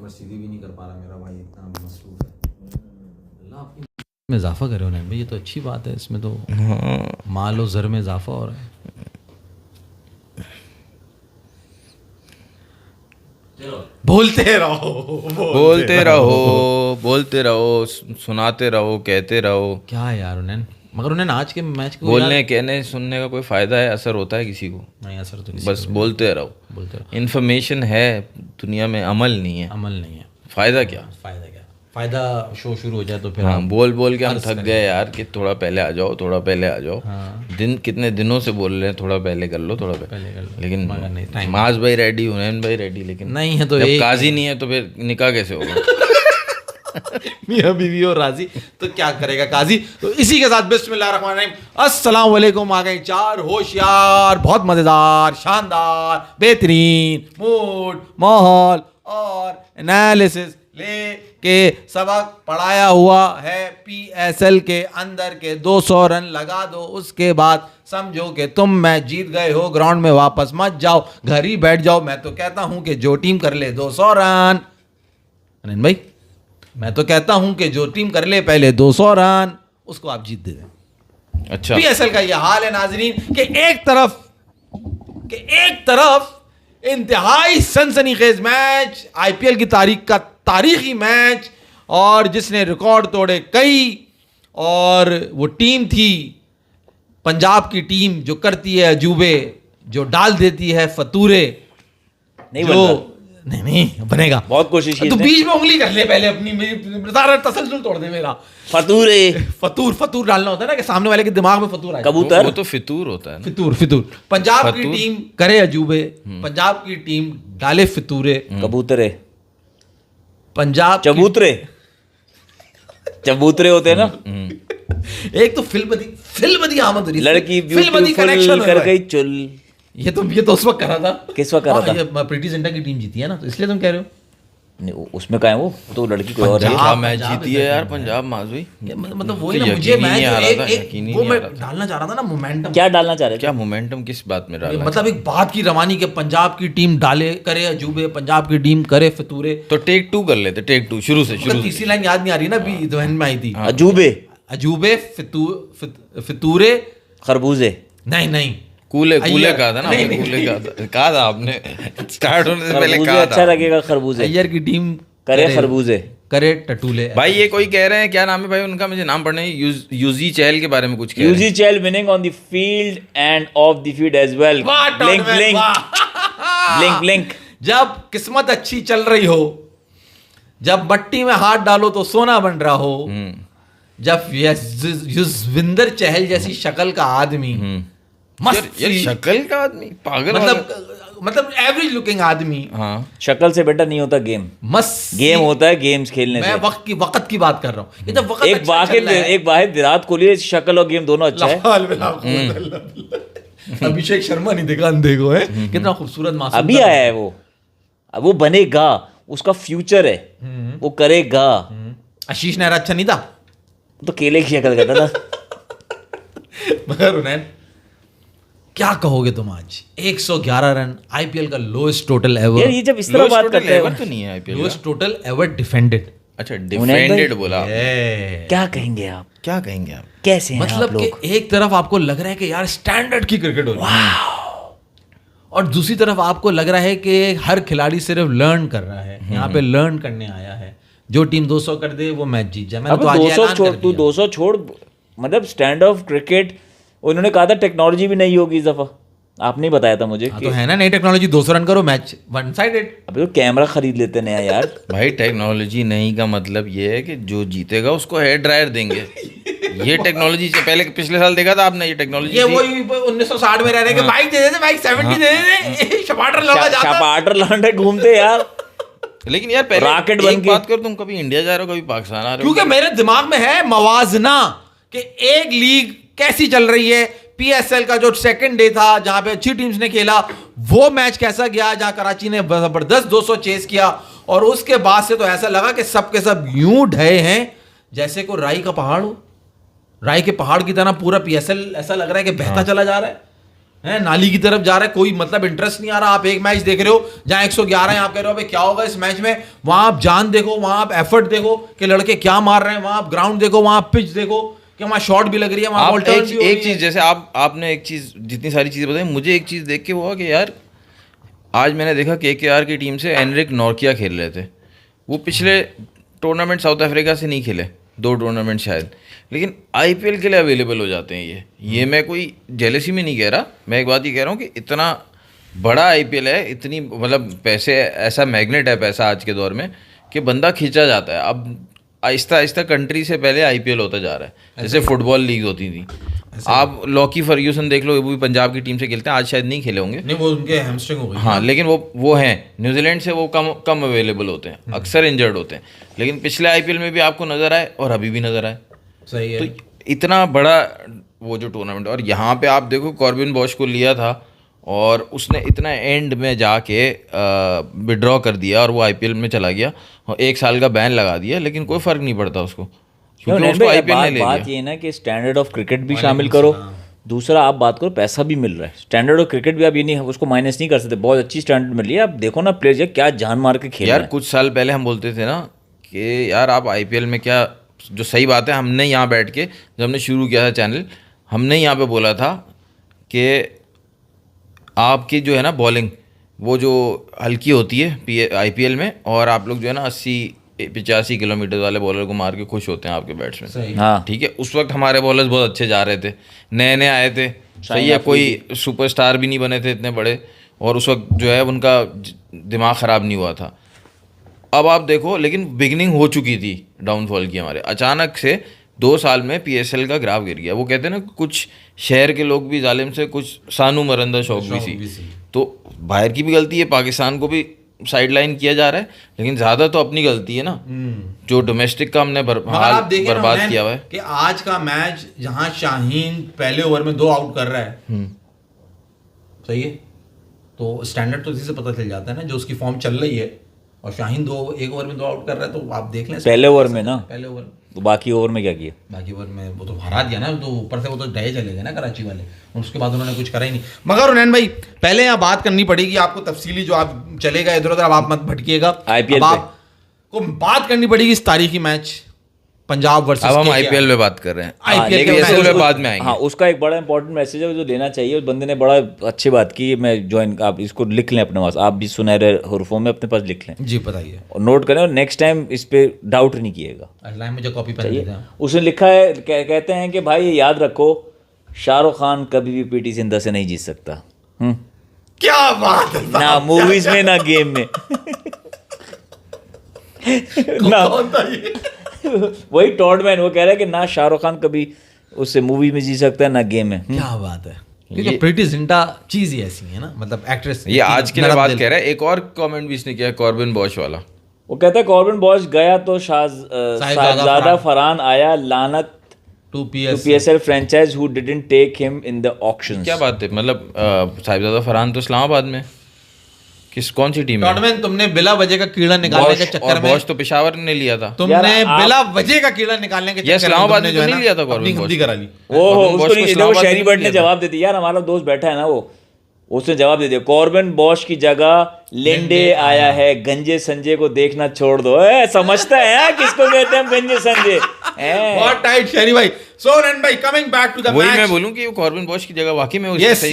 उंगलियां सीधी भी नहीं कर पा रहा मेरा भाई, इतना मसरूफ है। अल्लाह आपकी में इजाफा करे उन्हें भाई, ये तो अच्छी बात है, इसमें तो माल और ज़र में इजाफा हो रहा है। बोलते रहो, सुनाते रहो, कहते रहो। क्या है यार उन्हें, मगर उन्हें आज के मैच को बोलने कहने सुनने का कोई फायदा है, असर होता है किसी को? नहीं, असर तो बस बोलते रहो। इन्फॉर्मेशन है दुनिया में, अमल नहीं है। फायदा क्या? फायदा शो शुरू हो जाए तो फिर हाँ, बोल के हम थक गए यार कि थोड़ा पहले आ जाओ, थोड़ा पहले आ जाओ। हाँ। दिन कितने दिनों से बोल रहे हैं थोड़ा पहले कर लो, थोड़ा पहले कर लो, लेकिन माज भाई रेडी, हुनैन भाई रेडी, लेकिन नहीं है तो जब काजी नहीं है तो फिर निकाह कैसे होगा? मियां बीवी और राजी तो क्या करेगा काजी। तो इसी के साथ बिस्मिल्लाहिर्रहमानिर्रहीम, अस्सलाम वालेकुम। आ गए चार होशियार, बहुत मजेदार, शानदार, बेहतरीन मूड, माहौल और एनालिसिस लेके सबक पढ़ाया हुआ है। PSL के अंदर के 200 रन लगा दो, उसके बाद समझो कि तुम मैच जीत गए हो, ग्राउंड में वापस मत जाओ, घर ही बैठ जाओ। मैं तो कहता हूं कि जो टीम कर ले 200 रन, अनिल भाई मैं तो कहता हूं कि जो टीम कर ले पहले 200 रन, उसको आप जीत दे दें। अच्छा, PSL का यह हाल है नाजरीन कि एक तरफ इंतहाई सनसनीखेज मैच, IPL की तारीख का तारीखी मैच, और जिसने रिकॉर्ड तोड़े कई, और वो टीम थी पंजाब की टीम जो करती है अजूबे, जो डाल देती है फतूरे। नहीं बनेगा, बहुत कोशिश की। तू बीच में उंगली कर ले पहले अपनी, मेरी सारा तसलसल तोड़ दे मेरा। फतूर डालना होता है ना कि सामने वाले के दिमाग में फतूर आए। कबूतर, वो तो फितूर होता है ना। फितूर। पंजाब की टीम करे अजूबे, पंजाब की टीम डाले फितूरे, कबूतरे, पंजाब चबूतरे होते हैं ना। एक तो फिल्म दी आमद, लड़की ब्यूटीफुल कर गई चुल। ये तो उस वक्त करा था। किस वक्त करा था? प्रीति जिंटा की टीम जीती है ना, तो इसलिए तुम कह रहे हो। नहीं, उसमें कहाँ है वो तो लड़की कोई और है। मैच जीती है यार पंजाब माजवी, मतलब वही ना, मुझे मैच वो मैं डालना चाह रहा था ना, मोमेंटम। क्या डालना चाह रहे थे? क्या मोमेंटम किस बात में डालना? मतलब एक बात की रवानी के पंजाब की टीम डाले करे अजूबे, पंजाब की टीम करे फितूरे। तो टेक 2 कर लेते, टेक 2 शुरू से। तीसरी लाइन याद नहीं आ रही ना, अभी ध्यान में आई थी। अजूबे फितूरे खरबूजे। नहीं कूले कहा था ना, कहा था आपने स्टार्ट होने से पहले कहा था। अच्छा लगेगा खरबूजे। अय्यर की टीम करे खरबूजे, करे टटूले। भाई ये कोई कह रहे हैं, क्या नाम है भाई उनका, मुझे नाम पढ़ने, यूजी चहल के बारे में कुछ कह रहे हैं। Yuzi Chahal winning on the field and off the field as well. Blink. जब किस्मत अच्छी चल रही हो, जब मट्टी में हाथ डालो तो सोना बन रहा हो, जब युजविंदर चहल जैसी शक्ल का आदमी, यार शक्ल का आदमी, पागल, मतलब एवरेज लुकिंग आदमी। हाँ, शक्ल से बेटर नहीं होता गेम। मस्त गेम होता है गेम्स खेलने मैं से। वक्त की बात कर रहा हूँ। ये जब वक्त एक वाहिद विराट कोहली, शक्ल और गेम दोनों अच्छा है। अभिषेक शर्मा नहीं देखा अंधे को, है कितना खूबसूरत मासूम अभी आया है वो बनेगा, उसका फ्यूचर है, वो करेगा। आशीष नेहरा अच्छा नहीं था, तो केले की शक्ल करता था। मगर उन्हें क्या कहोगे तुम आज? 111 रन, IPL का लोएस्ट टोटल एवर। यार ये जब इस तरह बात करते हैं, तो नहीं है IPL lowest total ever defended. अच्छा, डिफेंडेड बोला। क्या कहेंगे आप? कैसे हैं मतलब आप लोग? कि एक तरफ आपको लग रहा है कि यार स्टैंडर्ड की क्रिकेट हो रही है, और दूसरी तरफ आपको लग रहा है कि हर खिलाड़ी सिर्फ लर्न कर रहा है, यहाँ पे लर्न करने आया है। जो टीम 200 कर दे वो मैच जीत जाए। अब 200 छोड़, मतलब स्टैंड ऑफ क्रिकेट, उन्होंने कहा था टेक्नोलॉजी भी नहीं होगी इस दफा। आपने ही बताया था मुझे। तो है ना नई टेक्नोलॉजी, 200 रन करो मैच वन साइडेड। अबे तो कैमरा खरीद लेते नया यार। भाई टेक्नोलॉजी नहीं का मतलब ये है कि जो जीतेगा उसको हेयर ड्रायर देंगे। ये टेक्नोलॉजी से पहले पिछले साल देखा था आपने, ये टेक्नोलॉजी ये वही 1960 में रह रहे कि बाइक दे देते, बाइक 70 दे देते, शपाटर लौंडे घूमते यार। लेकिन यार पहले रॉकेट बन के बात कर, तुम कभी इंडिया जा रहे हो, कभी पाकिस्तान आ रहे हो, क्योंकि मेरे दिमाग में है मवाजना कि एक लीग कैसी चल रही है। PSL का जो सेकंड डे था, जहां पे अच्छी टीम्स ने खेला, वो मैच कैसा गया, जहां कराची ने जबरदस्त 200 चेस किया, और उसके बाद से तो ऐसा लगा कि सब के सब यूं ढहे हैं जैसे कोई राई का पहाड़ हो। राई के पहाड़ की तरह पूरा PSL ऐसा लग रहा है कि बहता चला जा रहा है। है, नाली की तरफ जा रहा है, कोई मतलब इंटरेस्ट नहीं आ रहा। आप एक मैच देख रहे हो जहां 111 है, आप कह रहे हो भाई क्या होगा इस मैच में, वहां आप जान देखो, वहां आप एफर्ट देखो कि लड़के क्या मार रहे हैं, वहां आप ग्राउंड देखो, वहां आप पिच देखो कि वहां शॉट भी लग रही है, वहां आप बॉल टर्न भी हो रही एक है। चीज, जैसे आपने एक चीज, जितनी सारी चीजें बताई, मुझे एक चीज देख के हुआ कि यार आज मैंने देखा केकेआर की टीम से एनरिक नॉर्किया खेल रहे थे। वो पिछले टूर्नामेंट साउथ अफ्रीका से नहीं खेले, 2 टूर्नामेंट शायद, लेकिन आईपीएल के लिए अवेलेबल हो जाते हैं ये मैं कोई जेलसी में नहीं कह रहा, मैं एक बात ये कह रहा हूँ कि इतना बड़ा आईपीएल है, इतनी मतलब पैसे, ऐसा मैग्नेट है पैसा आज के दौर में कि बंदा खींचा जाता है। अब आहिस्ता आहिस्ता कंट्री से पहले आईपीएल होता जा रहा है, जैसे फुटबॉल लीग होती थी। आप लॉकी फर्ग्यूसन देख लो, वो भी पंजाब की टीम से खेलते हैं, आज शायद नहीं खेले होंगे, नहीं वो उनके हैमस्ट्रिंग हो गई। हाँ, लेकिन वो हैं न्यूजीलैंड से, वो कम अवेलेबल होते हैं, अक्सर इंजर्ड होते हैं, लेकिन पिछले आईपीएल में भी आपको नजर आए और अभी भी नजर आए। सही है। तो इतना बड़ा वो जो टूर्नामेंट, और यहाँ पे आप देखो कॉर्बिन बॉश को लिया था और उसने इतना एंड में जाके विड्रॉ कर दिया और वो आईपीएल में चला गया और 1 साल का बैन लगा दिया, लेकिन कोई फर्क नहीं पड़ता उसको, क्योंकि उसको आईपीएल ने ले लिया। बात ये ना कि स्टैंडर्ड ऑफ क्रिकेट भी शामिल करो, दूसरा आप बात करो पैसा भी मिल रहा है। स्टैंडर्ड ऑफ क्रिकेट भी आप ये नहीं उसको माइनस नहीं कर सकते, बहुत अच्छी स्टैंडर्ड मिल रही है। आप देखो ना प्लेयर्स क्या जान मार के खेल रहे यार हैं। कुछ साल पहले हम बोलते थे ना कि यार आप आईपीएल में क्या, जो सही बात है, हमने यहाँ बैठ के जब हमने शुरू किया था चैनल, हमने यहाँ पे बोला था कि आपकी जो है ना बॉलिंग वो जो हल्की होती है आईपीएल में, और आप लोग जो है ना 80-85 किलोमीटर वाले बॉलर को मार के खुश होते हैं आपके बैट्समैन। सही। हाँ, ठीक है, उस वक्त हमारे बॉलर्स बहुत अच्छे जा रहे थे, नए नए आए थे, सही है, कोई सुपरस्टार भी नहीं बने थे इतने बड़े, और उस वक्त जो है उनका दिमाग ख़राब नहीं हुआ था। अब आप देखो, लेकिन बिगनिंग हो चुकी थी डाउनफॉल की हमारे, अचानक से 2 साल में पीएसएल का ग्राफ गिर गया। वो कहते हैं ना कुछ शहर के लोग भी जालिम से, कुछ सानू मरंदा शौक भी सी। तो बाहर की भी गलती है, पाकिस्तान को भी साइडलाइन किया जा रहा है, लेकिन ज़्यादा तो अपनी गलती है ना, जो डोमेस्टिक का हमने बर्बाद किया हुआ है। कि आज का मैच जहां शाहीन पहले ओवर में 2 आउट कर रहा है, सही है, तो स्टैंडर्ड तो इसी से पता चल जाता है ना, जो उसकी फॉर्म चल रही है, और शाहीन 1 ओवर में 2 आउट कर रहा है, तो आप देख लें पहले ओवर में ना, पहले ओवर, तो बाकी ओवर में क्या किया? बाकी ओवर में वो तो हरा दिया ना, तो ऊपर से वो तो डहे चले गए ना कराची वाले, और उसके बाद उन्होंने कुछ करा ही नहीं। मगर उनैन भाई पहले यहाँ बात करनी पड़ेगी आपको तफसीली, जो आप चलेगा इधर उधर, अब आप मत भटकिएगा, आईपीएल आपको बात करनी पड़ेगी इस तारीखी मैच पंजाब वर्सेस अब हम आईपीएल में बात कर रहे हैं, आईपीएल लेकिन के PSL मैच में बाद में आएंगे। हाँ, उसका एक बड़ा इंपॉर्टेंट मैसेज है जो लेना चाहिए। उस बंदे ने बड़ा अच्छी बात की, मैं ज्वाइन, आप इसको लिख लें अपने पास, आप भी सुनहरे हुर्फों में अपने पास लिख लें जी, बताइए, और नोट करें, और नेक्स्ट टाइम इस पे डाउट नहीं किएगा। अल्लाह मुझे कॉपी पेन दे दें। उसने लिखा है, कहते हैं कि भाई ये याद रखो, शाहरुख खान कभी भी पीटी जिंदा से नहीं जीत सकता। क्या बात है, ना मूवीज में ना गेम में ना। कौन था ये? वही टॉडमैन, वो कह रहा है कि ना शाहरुख खान कभी उससे मूवी में जीत सकता है ना गेम में। क्या बात है, क्योंकि प्रीति जिंटा चीज ही ऐसी है ना, मतलब एक्ट्रेस, ये आज के लिए बात कह रहा है। एक और कमेंट भी इसने किया, कॉर्बिन बॉश वाला, वो कहता है कॉर्बिन बॉश गया तो साहिबजादा फरहान आया, लानत to PSL franchise who didn't take him in the auctions. क्या बात है, मतलब साहिबजादा फरहान तो इस्लामाबाद में, कौन सी टीम है? टॉडमैन, तुमने बिला वजह का कीड़ा निकालने के चक्कर में, बॉश तो पेशावर ने लिया था, तुमने बिला वजह का कीड़ा निकालने के चक्कर में इस्लामाबाद ने जो है नहीं ना, लिया था अपनी कॉर्बिन गलती बॉश करा ली। ओहो, कॉर्बिन बॉश उसको को देखो इस्लामाबाद शेरी ने बट नहीं ने लिया था। जवाब दे दिया, यार हमारा दोस्त बैठा है ना, वो उसने जवाब दे दिया, कॉर्बिन बॉश की जगह लेंडे आया है, गंजे संजय को देखना छोड़ दो। समझता है किसको कहते हैं गंजे संजय? बहुत टाइट शेरी भाई। सो उनैन भाई, कमिंग बैक टू द वही मैच, मैं बोलूं कि वो कॉर्बिन बॉश की जगह वाकई में yes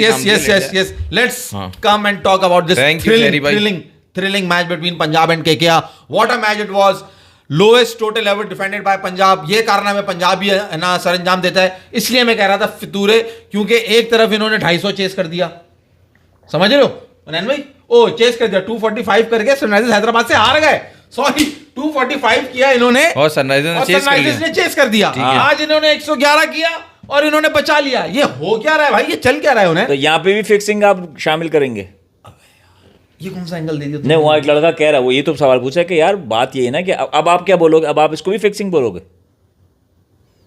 let's come and talk about this Thank you, Sherry bhai. thrilling match between Punjab and KKR. What a match it was. Lowest total ever defended by Punjab. ये कारनामे पंजाब ही है ना सरंजाम देता है, इसलिए मैं कह रहा था फितूरे, क्योंकि एक तरफ इन्होंने 250 चेस कर दिया, समझ रहे हो उनैन भाई, ओ चेस कर दिया, 245 करके सनराइजर्स हैदराबाद से हार गए, सॉरी 245 किया इन्होंने, और सनराइजर्स ने चेस कर दिया। आज इन्होंने 111 किया और इन्होंने बचा लिया। ये हो क्या रहा है भाई, ये चल क्या रहा है उन्हें? तो यहाँ पे भी फिक्सिंग आप शामिल करेंगे? ये कौन सा एंगल दे दिया? नहीं, वहाँ एक लड़का कह रहा है, वो ये तो सवाल पूछा है कि यार बात ये है ना कि अब आप क्या बोलोगे, अब आप इसको भी फिक्सिंग बोलोगे?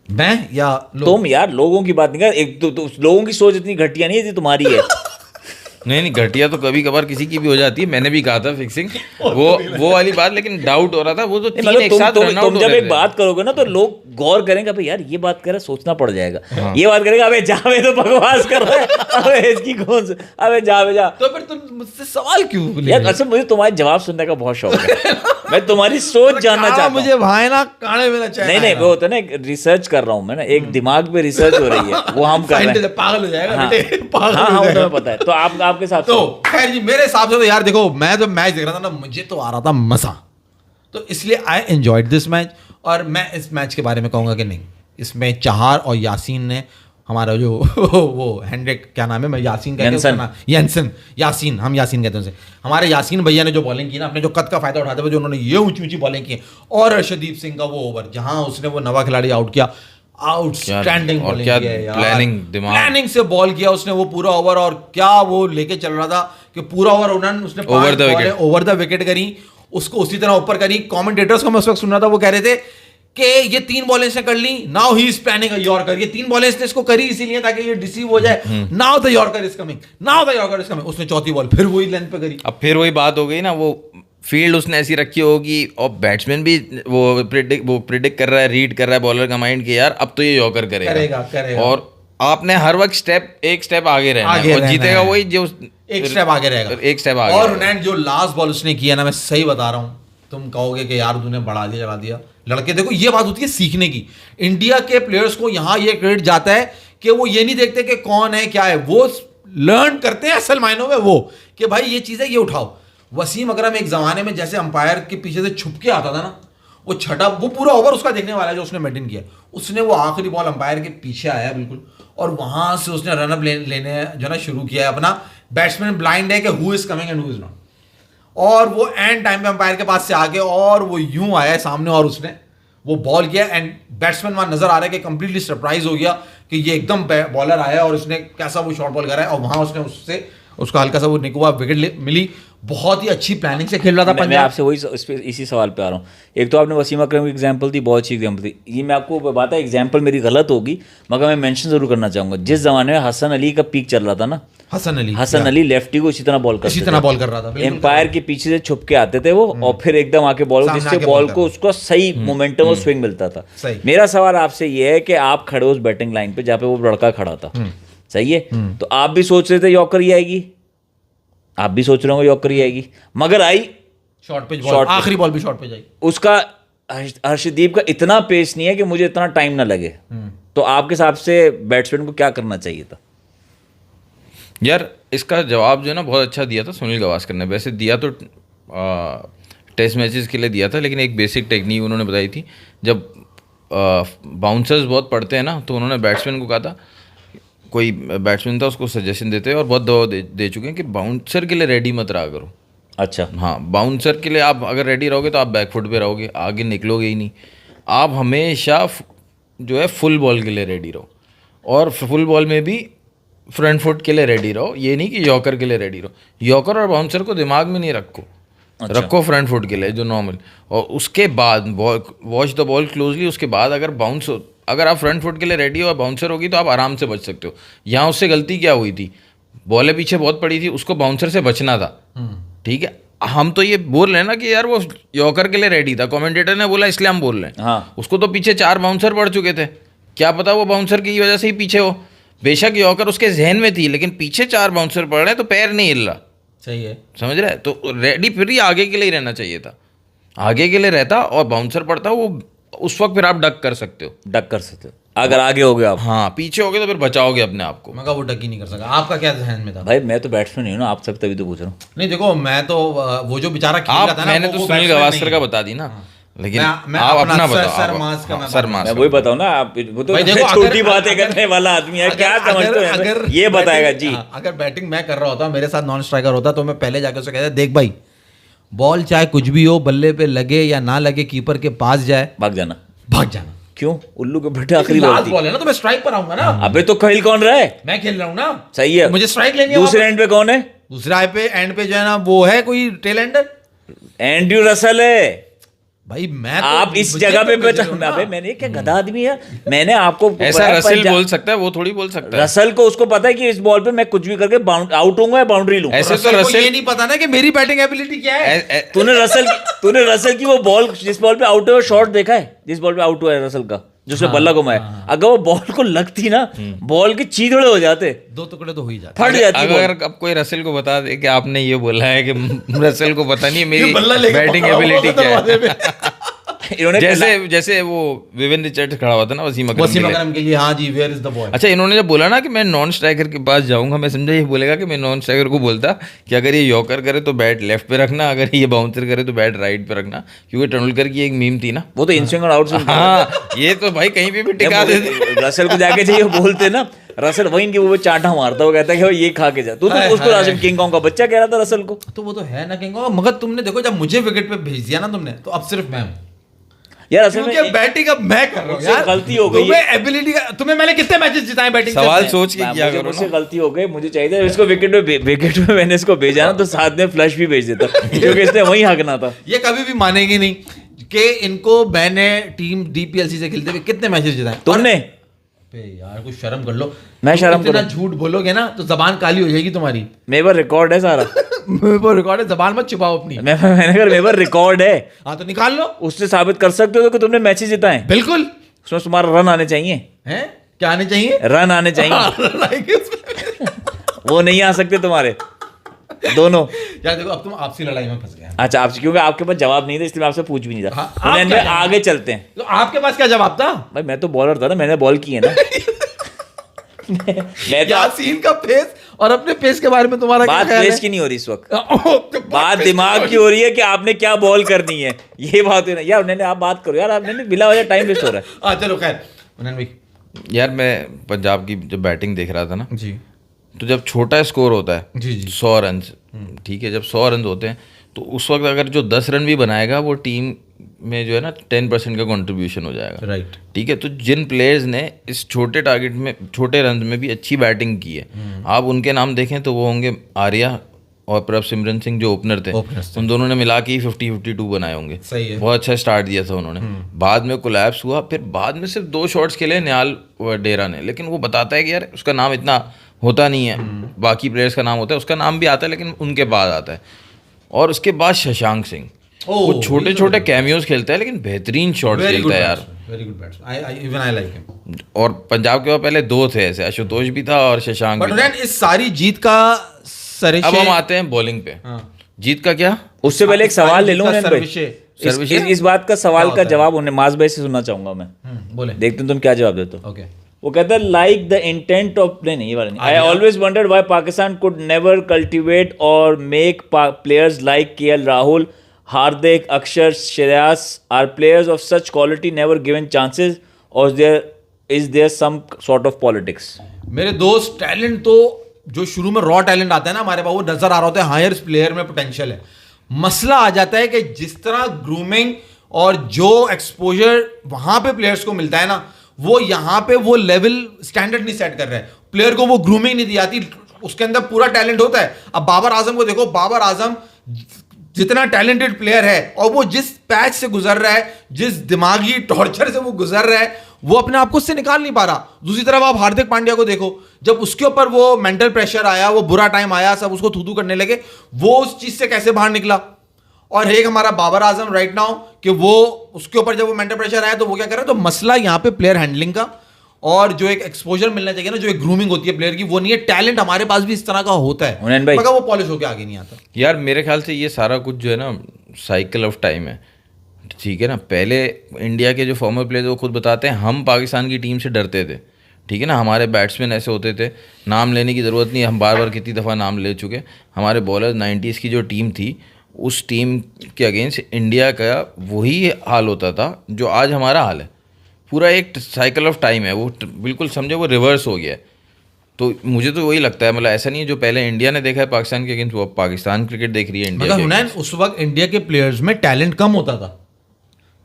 मैं या तुम यार लोगों की बात नहीं कर, एक तो लोगों की सोच इतनी घटिया नहीं है, तुम्हारी है। नहीं घटिया तो कभी कभार किसी की भी हो जाती है, मैंने भी कहा था फिक्सिंग वो वाली बात, लेकिन डाउट हो रहा था वो तो नहीं, तीन मतलब एक साथ रन आउट तुम हो जब रहे एक थे। बात करोगे ना तो लोग गौर करेंगे, भाई यार ये बात कर रहा है, सोचना पड़ जाएगा। ये बात करेगा, अबे जावे तो बकवास कर रहा है, अबे इसकी कौन सा, अबे जावे जा। तो फिर तुम मुझसे सवाल क्यों ले यार रहे हो? असल मुझे तुम्हारे जवाब सुनने का बहुत शौक है, मैं तुम्हारी सोच जानना काढ़ा चाहता हूँ। मुझे भाई ना काढ़े में ना चाहिए। नहीं वो होता है ना, रिसर्च कर रहा हूँ मैं ना, एक दिमाग पे रिसर्च हो रही है, वो हम कर रहे हैं। पागल हो जाएगा हाँ बेटे, पागल हाँ हो हाँ, वो जाएगा। तुम्हें पता है। तो आपके साथ तो खैर जी, मेरे हिसाब से तो यार देखो, मैं जब मैच देख रहा था ना, मुझे तो आ रहा था मजा, तो इसलिए आई एंजॉयड दिस मैच। और मैं इस मैच के बारे में कहूंगा कि नहीं, इसमें चहार और यासीन ने हमारा जो वो हेनरिक, क्या नाम है, मैं यासीन कहते हैं उसका नाम, यानसन, यासीन, हम यासीन कहते हैं उसे। हमारे यासीन भैया ने जो बॉलिंग की ना, अपने जो कद का फायदा उठाते हुए जो उन्होंने ये ऊंची ऊंची बॉलिंग की, और अर्शदीप सिंह का वो ओवर जहां उसने वो नवा खिलाड़ी आउट किया, आउटस्टैंडिंग और बॉलिंग क्या किया यार। प्लानिंग से बॉल किया उसने वो पूरा ओवर, और क्या वो लेके चल रहा था कि पूरा ओवर उन्होंने उसने ओवर द विकेट करी, उसको उसी तरह ऊपर करी। कमेंटेटर्स को मैं उस वक्त सुन रहा था, वो कह रहे थे कि ये 3 बॉलें इसने कर ली, now he is planning a yorker. ये 3 बॉलें इसने इसको करी इसीलिए ताकि ये डिसीव हो जाए, now the yorker is coming, now the yorker is coming. उसने चौथी बॉल फिर वही लेंथ पे करी। अब फिर वही बात हो गई ना, वो फील्ड उसने ऐसी रखी होगी और बैट्समैन भी वो प्रिडिक्ट कर रहा है, रीड कर रहा है बॉलर का माइंड कि यार अब तो ये यॉर्कर करेगा। और आपने हर वक्त एक स्टेप आगे रहना है, और जीतेगा वही जो एक स्टेप आगे रहेगा, एक स्टेप आगे। और उन्होंने जो लास्ट बॉल उसने किया ना, मैं सही बता रहा हूं, तुम कहोगे कि यार तूने बढ़ा दिया चढ़ा दिया। लड़के देखो, ये बात होती है सीखने की। इंडिया के प्लेयर्स को यहां ये क्रेडिट जाता है कि वो ये नहीं देखते कि कौन है क्या है, वो लर्न करते हैं असल मायनों में वो, कि भाई ये चीज है, ये उठाओ। वसीम अकरम एक जमाने में जैसे अंपायर के पीछे से छुप के आता था ना, वो छठा, वो पूरा ओवर उसका देखने वाला है जो उसने मेंटेन किया, उसने वो आखिरी बॉल अंपायर के पीछे आया बिल्कुल, और वहां से उसने रनअप लेने जो ना शुरू किया है अपना। बैट्समैन ब्लाइंड है कि who is coming and who is not, और वो एंड टाइम पे अंपायर के पास से आके और वो यूं आया सामने और उसने वो बॉल किया, एंड बैट्समैन वहां नजर आ रहा है कि कंप्लीटली सरप्राइज हो गया कि ये एकदम बॉलर आया और उसने कैसा वो शॉर्ट बॉल करा है, और वहां उसने उससे उसका हल्का सा वो निकवा विकेट मिली। बहुत ही अच्छी प्लानिंग से खेल रहा था मैं पंजाब। आपसे वही इसी सवाल पे आ रहा हूँ। एक तो आपने वसीम अकरम की एग्जांपल दी, बहुत अच्छी एग्जांपल थी। ये मैं आपको बताता, एग्जांपल मेरी गलत होगी मगर मैं मेंशन जरूर करना चाहूंगा। जिस जमाने में हसन अली का पीक चल रहा था ना, हसन अली लेफ्टी को इसी तरह बॉल कर रहा था, एम्पायर के पीछे से छुप के आते थे वो, और फिर एकदम आके बॉल, जिससे बॉल को उसको सही मोमेंटम और स्विंग मिलता था। मेरा सवाल आपसे ये है कि आप खड़े हो उस बैटिंग लाइन पे जहाँ पे वो लड़का खड़ा था, सही है, तो आप भी सोच रहे थे यॉर्कर ही आएगी, आप भी सोच रहे होंगे यॉर्कर ही आएगी, मगर आई शॉर्ट पिच बॉल, आखिरी बॉल भी शॉर्ट पे जाई। उसका हर्षदीप का इतना पेस नहीं है कि मुझे इतना टाइम ना लगे। तो आपके हिसाब से बैट्समैन को क्या करना चाहिए था? यार इसका जवाब जो है ना बहुत अच्छा दिया था सुनील गावस्कर ने। वैसे दिया तो टेस्ट मैचेस के लिए दिया था, लेकिन एक बेसिक टेक्निक उन्होंने बताई थी। जब बाउंसर्स बहुत पड़ते हैं ना, तो उन्होंने बैट्समैन को कहा था, कोई बैट्समैन था उसको सजेशन देते हैं और बहुत दवा दे चुके हैं कि बाउंसर के लिए रेडी मत रहा करो। अच्छा, हाँ, बाउंसर के लिए आप अगर रेडी रहोगे तो आप बैकफुट पे रहोगे, आगे निकलोगे ही नहीं। आप हमेशा जो है फुल बॉल के लिए रेडी रहो, और फुल बॉल में भी फ्रंट फुट के लिए रेडी रहो। ये नहीं कि यॉर्कर के लिए रेडी रहो। यॉर्कर और बाउंसर को दिमाग में नहीं रखो, अच्छा। रखो फ्रंट फुट के लिए जो नॉर्मल, और उसके बाद वॉच द बॉल क्लोजली। उसके बाद अगर आप फ्रंट फुट के लिए रेडी हो और बाउंसर होगी तो आप आराम से बच सकते हो। यहाँ उससे गलती क्या हुई थी, बॉलें पीछे बहुत पड़ी थी, उसको बाउंसर से बचना था। ठीक है, हम तो ये बोल रहे हैं ना कि यार वो यॉर्कर के लिए रेडी था, कमेंटेटर ने बोला इसलिए हम बोल रहे हैं। हाँ। उसको तो पीछे 4 बाउंसर पड़ चुके थे, क्या पता वो बाउंसर की वजह से ही पीछे हो। बेशक यॉर्कर उसके जहन में थी, लेकिन पीछे 4 बाउंसर पड़ रहे हैं तो पैर नहीं हिल रहा। सही है, समझ रहे हैं? तो रेडी फिर ही आगे के लिए ही रहना चाहिए था, आगे के लिए रहता और बाउंसर पड़ता, वो उस वक्त फिर आप डक कर सकते हो अगर आगे हो गए आप। हाँ, पीछे हो गए तो फिर बचाओगे अपने आप को। मगर वो डक ही नहीं कर सका। आपका क्या ध्यान में था? भाई मैं तो बैट्समैन नहीं हूँ ना, आप सब तभी तो पूछ रहा हूँ। नहीं देखो, मैं तो वो जो बेचारा खेल रहा था ना, मैंने तो सुनील गावस्कर का बता दी ना, लेकिन आप अपना बताओ। सर मास मैं वही बताऊँ ना, आप वो तो छोटी बातें करने वाला आदमी है, क्या समझते हो? अगर ये बताएगा जी। अगर बैटिंग मैं कर रहा होता, मेरे साथ नॉन स्ट्राइकर होता, तो मैं पहले जाकर उसे कहता, देख भाई, बॉल चाहे कुछ भी हो, बल्ले पे लगे या ना लगे, कीपर के पास जाए, भाग जाना। क्यों? उल्लू के बेटे आखिरी बॉल है ना, तो मैं स्ट्राइक पर आऊंगा ना। अबे तो खेल कौन रहा है? मैं खेल रहा हूँ ना। सही है, तो मुझे स्ट्राइक लेनी है। दूसरे एंड पे कौन है? दूसरा एंड पे जो है ना, वो है कोई टेल एंडर, एंड्रयू रसल है। भाई मैं तो आप इस मुझे जगह तो पे भेजे हो ना। अबे मैंने क्या गधा आदमी है, मैंने आपको ऐसा बताया रसेल पंजाब- बोल सकता है, वो थोड़ी बोल सकता है। रसल को उसको पता है कि इस बॉल पे मैं कुछ भी करके आउट होऊंगा या बाउंड्री लूं। ऐसे तो रसेल को रसेल ये नहीं पता ना कि मेरी बैटिंग एबिलिटी क्या है। तूने रसल की वो बॉल, जिस बॉल पे आउट हुआ शॉट देखा है, जिस बॉल पे आउट हुआ है रसल का, जिसने बल्ला घुमाया, अगर वो बॉल को लगती ना, बॉल के चीथड़े हो जाते, 2 टुकड़े तो हो ही जाते। फट जाती बॉल। अगर अब कोई रसेल को बता दे कि आपने ये बोला है कि रसेल को पता नहीं है मेरी ये बल्ला लेके बैटिंग पकड़ा हुआ एबिलिटी होगा क्या दरवाजे है। पे। इन्होंने जैसे वो विविन रिचर्ड्स खड़ा हुआ था ना वसीम अकरम वसीम के लिए। अकरम के लिए, हाँ जी, वेयर इज द बॉय। अच्छा, इन्होंने जब बोला ना कि मैं नॉन स्ट्राइकर के पास जाऊंगा, मैं समझा ये बोलेगा कि मैं नॉन स्ट्राइकर को बोलता कि अगर ये यॉर्कर करे तो बैट लेफ्ट पे रखना, अगर ये बाउंसर करे तो बैट राइट पे रखना, क्योंकि तेंदुलकर की एक मीम थी ना। वो तो इन स्विंग और आउट स्विंग। हाँ, ये तो भाई कहीं पे भी टिका देते। रसल को जाके चाहिए बोलते ना, रसल वही इनके वो चांटा मारता, वो कहता है कि भाई ये खा के जा तू, तो उसको राशन किंग कॉन्ग का बच्चा कह रहा था रसल को। तो वो तो है ना कहेंगे, मगर तुमने देखो जब मुझे विकेट पे भेज दिया ना तुमने, तो अब सिर्फ मैं हूं, यार असल में क्योंकि बैटिंग अब मैं कर रहा हूं मुझसे यार। गलती हो गई है। तुम्हें एबिलिटी का, तुम्हें मैंने कितने मैचेस जिताए बैटिंग से सवाल अपने? सोच के किया करो मुझसे ना। गलती हो गई, मुझे चाहिए था इसको विकेट पे मैंने इसको भेजा ना तो साथ में फ्लश भी भेज देता, क्योंकि इसने वही हकना था। ये कभी भी मानेंगे नहीं कि इनको मैंने टीम डीपीएलसी से खेलते हुए कितने मैचेस जिताए। तुमने बे यार कुछ शर्म कर लो। मैं शर्म इतना करूं? झूठ बोलोगे ना तो जबान काली हो जाएगी तुम्हारी। मेरे पर रिकॉर्ड है सारा। वो रिकॉर्ड है, जबान मत छुपाओ अपनी। मैंने कहा मेरे पर रिकॉर्ड है, हाँ तो निकाल लो। उससे साबित कर सकते हो कि तुमने मैचेस जिताए। बिल्कुल। उसमें तुम्हारा रन आने चाहिए, हैं क्या आने चाहिए? रन आने चाहिए, वो नहीं आ सकते तुम्हारे दोनों। यार देखो अब तुम आपसी लड़ाई में फंस गए हैं। अच्छा, आपसे क्योंकि आपके पास जवाब नहीं था इसलिए मैं आपसे पूछ भी नहीं था। हाँ, तो आप मैंने क्या कहा, आगे चलते हैं। तो आपके पास क्या जवाब था? भाई मैं तो बॉलर था ना, मैंने बॉल की है ना। मैं तो यासीन का फेस और अपने फेस के बारे में तुम्हारा क्या बात ख्याल फेस है? की नहीं हो रही इस वक्त, तो बात दिमाग की हो रही है कि आपने क्या बॉल करनी है, ये बात है ना यार। मैंने आप बात करो यार, आपने बिला वजह टाइम वेस्ट हो रहा है। हाँ चलो खैर मुनन भाई। यार मैं पंजाब की जब बैटिंग देख रहा था ना, जी तो जब छोटा स्कोर होता है जी जी 100 रन, ठीक है, जब 100 रन होते हैं तो उस वक्त अगर जो 10 रन भी बनाएगा वो टीम में जो है ना 10% का कंट्रीब्यूशन हो जाएगा। राइट। ठीक है, तो जिन प्लेयर्स ने इस छोटे टारगेट में, छोटे रन में भी अच्छी बैटिंग की है, आप उनके नाम देखें तो वो होंगे आर्या और प्रभसिमरन सिंह जो ओपनर थे, उन दोनों ने मिला के ही 50-52 बनाए होंगे। सही है। बहुत अच्छा स्टार्ट दिया था उन्होंने। बाद में कोलैप्स हुआ, फिर बाद में सिर्फ 2 शॉट्स खेले न्याल व डेरा ने, लेकिन वो बताता है कि यार उसका नाम इतना होता नहीं है, बाकी प्लेयर्स का नाम होता है, उसका नाम भी आता है लेकिन उनके बाद आता है। और उसके बाद शशांक सिंह, वो छोटे छोटे कैमियोज खेलता है लेकिन बेहतरीन शॉट खेलता है यार। Very good batsman, even I like him. और पंजाब के पास पहले 2 थे ऐसे, आशुतोष भी था और शशांक बट भी था। इस सारी जीत का सरेशे, अब हम आते हैं बॉलिंग पे। हाँ। जीत का क्या? उससे पहले एक सवाल ले लूं जीत का नैन भाई। सर्विशे। इस बात का सवाल क्या का होता है? जवाब उन्हें माज भाई से सुनना चाहूंगा मैं। बोले। देखते हैं तुम क्या जवाब देते हो। ओके। वो कहता है लाइक द इंटेंट ऑफ, नहीं ये वाला नहीं, I always wondered why Pakistan could never cultivate और make players like KL Rahul, Hardik, Akshar, Shreyas are players of such quality never given chances, और there some sort of politics. मेरे दोस्त टैलेंट तो जो शुरू में रॉ टैलेंट आता है ना हमारे पास, वो नजर आ रहा होता है, हायर प्लेयर में पोटेंशियल है। मसला आ जाता है कि जिस तरह ग्रूमिंग और जो एक्सपोजर वहां पे प्लेयर्स को मिलता है ना, वो यहाँ पे वो लेवल स्टैंडर्ड नहीं सेट कर रहा है। प्लेयर को वो ग्रूमिंग नहीं दी जाती, उसके अंदर पूरा टैलेंट होता है। अब बाबर आजम को देखो, बाबर आजम जितना टैलेंटेड प्लेयर है और वो जिस पैच से गुजर रहा है, जिस दिमागी टॉर्चर से वो गुजर रहा है, वो अपने आप को उससे निकाल नहीं पा रहा। दूसरी तरफ आप हार्दिक पांड्या को देखो, जब उसके ऊपर वो मेंटल प्रेशर आया, वो बुरा टाइम आया, सब उसको थू करने लगे, वो उस चीज से कैसे बाहर निकला। और एक हमारा बाबर आजम राइट नाउ कि वो उसके ऊपर जब वो मेंटल प्रेशर आया तो वो क्या कर रहा है। तो मसला यहाँ पे प्लेयर हैंडलिंग का और जो एक एक्सपोजर मिलना चाहिए ना, जो एक ग्रूमिंग होती है प्लेयर की, वो नहीं है। टैलेंट हमारे पास भी इस तरह का होता है मगर वो पॉलिश होकर आगे नहीं आता। यार मेरे ख्याल से ये सारा कुछ जो है ना साइकिल ऑफ टाइम है, ठीक है ना। पहले इंडिया के जो फॉर्मर प्लेयर वो खुद बताते हैं, हम पाकिस्तान की टीम से डरते थे, ठीक है ना। हमारे बैट्समैन ऐसे होते थे, नाम लेने की ज़रूरत नहीं, हम बार बार कितनी दफ़ा नाम ले चुके। हमारे बॉलर 90s की जो टीम थी, उस टीम के अगेंस्ट इंडिया का वही हाल होता था जो आज हमारा हाल है। पूरा एक साइकिल ऑफ टाइम है, वो बिल्कुल समझो वो रिवर्स हो गया है। तो मुझे तो वही लगता है, मतलब ऐसा नहीं है जो पहले इंडिया ने देखा है पाकिस्तान के अगेंस्ट, वो पाकिस्तान क्रिकेट देख रही है इंडिया के हुनैन, उस वक्त इंडिया के प्लेयर्स में टैलेंट कम होता था।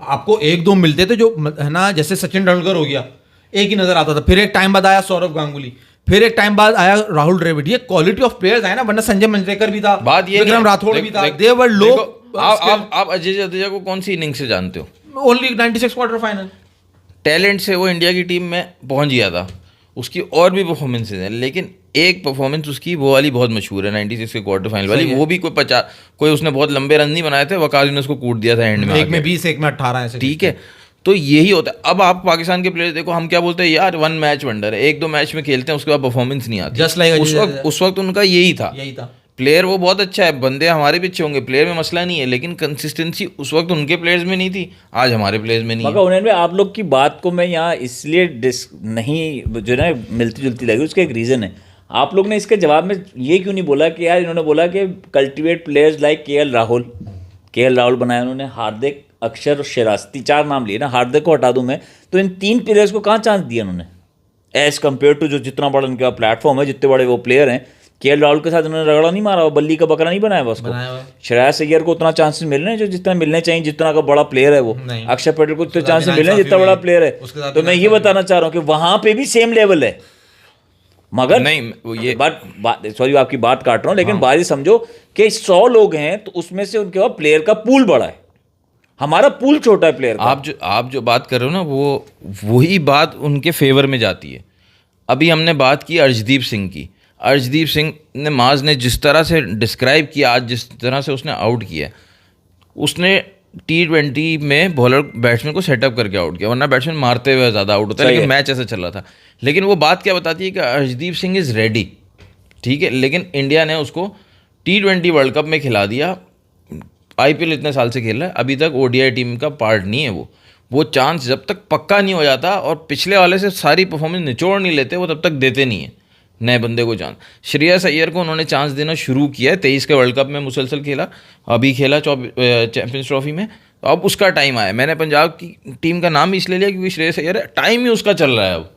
आपको 1-2 मिलते थे जो है ना, जैसे सचिन तेंदुलकर हो गया, एक ही नजर आता था। फिर एक टाइम बाद आया सौरव गांगुली, फिर एक टाइम बाद आया राहुल द्रविड़। ये क्वालिटी ऑफ प्लेयर्स आए ना, वरना संजय मंजरेकर भी था, बात ये विक्रम राठौड़ भी था, दे वर लो आप अजय जडेजा को कौन सी इनिंग से जानते हो? Only 96 quarter final. टैलेंट से वो इंडिया की टीम में पहुंच गया था, उसकी और भी परफॉर्मेंसेज हैं, लेकिन एक परफॉर्मेंस उसकी वो वाली बहुत मशहूर है 96 के क्वार्टर फाइनल वाली, वो भी कोई उसने बहुत लंबे रन नहीं बनाए थे, वकास ने उसको कूट दिया था एंड में, एक में 20 एक में 18 ऐसे। ठीक है, तो यही होता है। अब आप पाकिस्तान के प्लेयर देखो, हम क्या बोलते हैं यार 1 मैच वंडर है, 1-2 मैच में खेलते हैं उसके बाद परफॉर्मेंस नहीं आती। Just like उस वक्त उनका यही था। प्लेयर वो बहुत अच्छा है, बंदे हमारे भी अच्छे होंगे, प्लेयर में मसला नहीं है, लेकिन कंसिस्टेंसी उस वक्त उनके प्लेयर्स में नहीं थी, आज हमारे प्लेयर्स में नहीं है। मगर उन्होंने आप लोग की बात को मैं यहाँ इसलिए नहीं जो ना मिलती जुलती लगी, उसका एक रीज़न है। आप लोग ने इसके जवाब में ये क्यों नहीं बोला कि यार इन्होंने बोला कि cultivate players like KL Rahul बनाया उन्होंने, हार्दिक, अक्षर और शेरास्ती, 4 नाम लिए ना, हार्दिक को हटा दूं मैं तो इन 3 प्लेयर्स को कहाँ चांस दिया उन्होंने एज कम्पेयर टू जो जितना बड़ा उनका प्लेटफॉर्म है, जितने बड़े वो प्लेयर हैं। केएल राहुल के साथ उन्होंने रगड़ा नहीं मारा, बल्ली का बकरा नहीं बनाया उसको। श्रेयस अय्यर को उतना चांसेस मिल रहे हैं जो जितना मिलने चाहिए, जितना का बड़ा प्लेयर है वो। अक्षर पटेल को उतने चांसेस मिल रहे हैं जितना बड़ा प्लेयर है। तो मैं ये बताना चाह रहा हूँ कि वहां पे भी सेम लेवल है, मगर नहीं ये बात सॉरी आपकी बात काट रहा हूँ, लेकिन बात ये समझो कि 100 लोग हैं तो उसमें से उनके पास प्लेयर का पूल बड़ा है, हमारा पूल छोटा है प्लेयर का। आप जो बात कर रहे हो ना, वो वही बात उनके फेवर में जाती है। अभी हमने बात की अर्शदीप सिंह की, अर्शदीप सिंह ने माज ने जिस तरह से डिस्क्राइब किया, आज जिस तरह से उसने आउट किया, उसने T20 में बॉलर बैट्समैन को सेटअप करके आउट किया, वरना बैट्समैन मारते हुए ज़्यादा आउट होता है, लेकिन मैच ऐसा चल रहा था। लेकिन वो बात क्या बताती है कि अर्शदीप सिंह इज़ रेडी, ठीक है, लेकिन इंडिया ने उसको T20 वर्ल्ड कप में खिला दिया। IPL इतने साल से खेल रहा है, अभी तक ODI टीम का पार्ट नहीं है वो चांस जब तक पक्का नहीं हो जाता और पिछले वाले से सारी परफॉर्मेंस निचोड़ नहीं लेते, वो तब तक देते नहीं है नए बंदे को चांस। श्रेयस अय्यर को उन्होंने चांस देना शुरू किया है, 23 के वर्ल्ड कप में मुसलसल खेला, अभी खेला चैंपियंस ट्रॉफी में, तो अब उसका टाइम आया। मैंने पंजाब की टीम का नाम इसलिए लिया क्योंकि श्रेयस अय्यर है, टाइम ही उसका चल रहा है अब,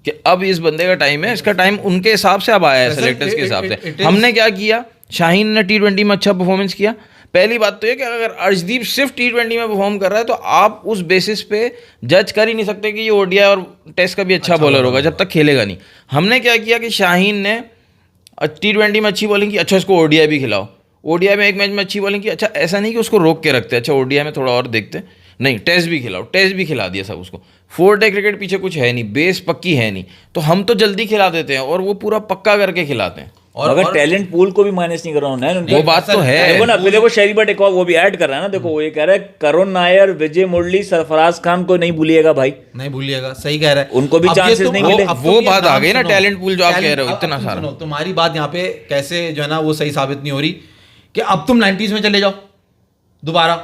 कि अब इस बंदे का टाइम है, इसका टाइम उनके हिसाब से अब आया है, सेलेक्टर्स के हिसाब से। हमने क्या किया, शाहीन ने T20 में अच्छा परफॉर्मेंस किया। पहली बात तो ये कि अगर अर्शदीप सिर्फ T20 में परफॉर्म कर रहा है तो आप उस बेसिस पे जज कर ही नहीं सकते कि ये ODI और टेस्ट का भी अच्छा बॉलर होगा जब तक खेलेगा नहीं। हमने क्या किया कि शाहीन ने T20 में अच्छी बॉलिंग की, अच्छा इसको ODI भी खिलाओ, ODI में एक मैच में अच्छी बॉलिंग की, अच्छा ऐसा नहीं कि उसको रोक के रखते, अच्छा ODI में थोड़ा और देखते, नहीं टेस्ट भी खिलाओ, टेस्ट भी खिला दिया सब उसको। 4-डे क्रिकेट पीछे कुछ है नहीं, बेस पक्की है नहीं, तो हम तो जल्दी खिला देते हैं और वो पूरा पक्का करके खिलाते हैं। और अगर टैलेंट पूल को भी माइनस नहीं कर रहा हूँ, वो बात तो है। देखो ना, देखो शेरी बट एक और वो भी ऐड कर रहा है ना, देखो वो ये कह रहा है करुण नायर, विजय मुरली, सरफराज खान को नहीं भूलिएगा भाई, नहीं भूलिएगा, सही कह रहा है, उनको भी चांसेस नहीं मिले। वो बात आ गई ना टैलेंट पूल जो आप कह रहे हो, इतना सारा। तुम्हारी बात यहाँ पे कैसे जो है ना वो सही साबित नहीं हो रही कि अब तुम 90s में चले जाओ दोबारा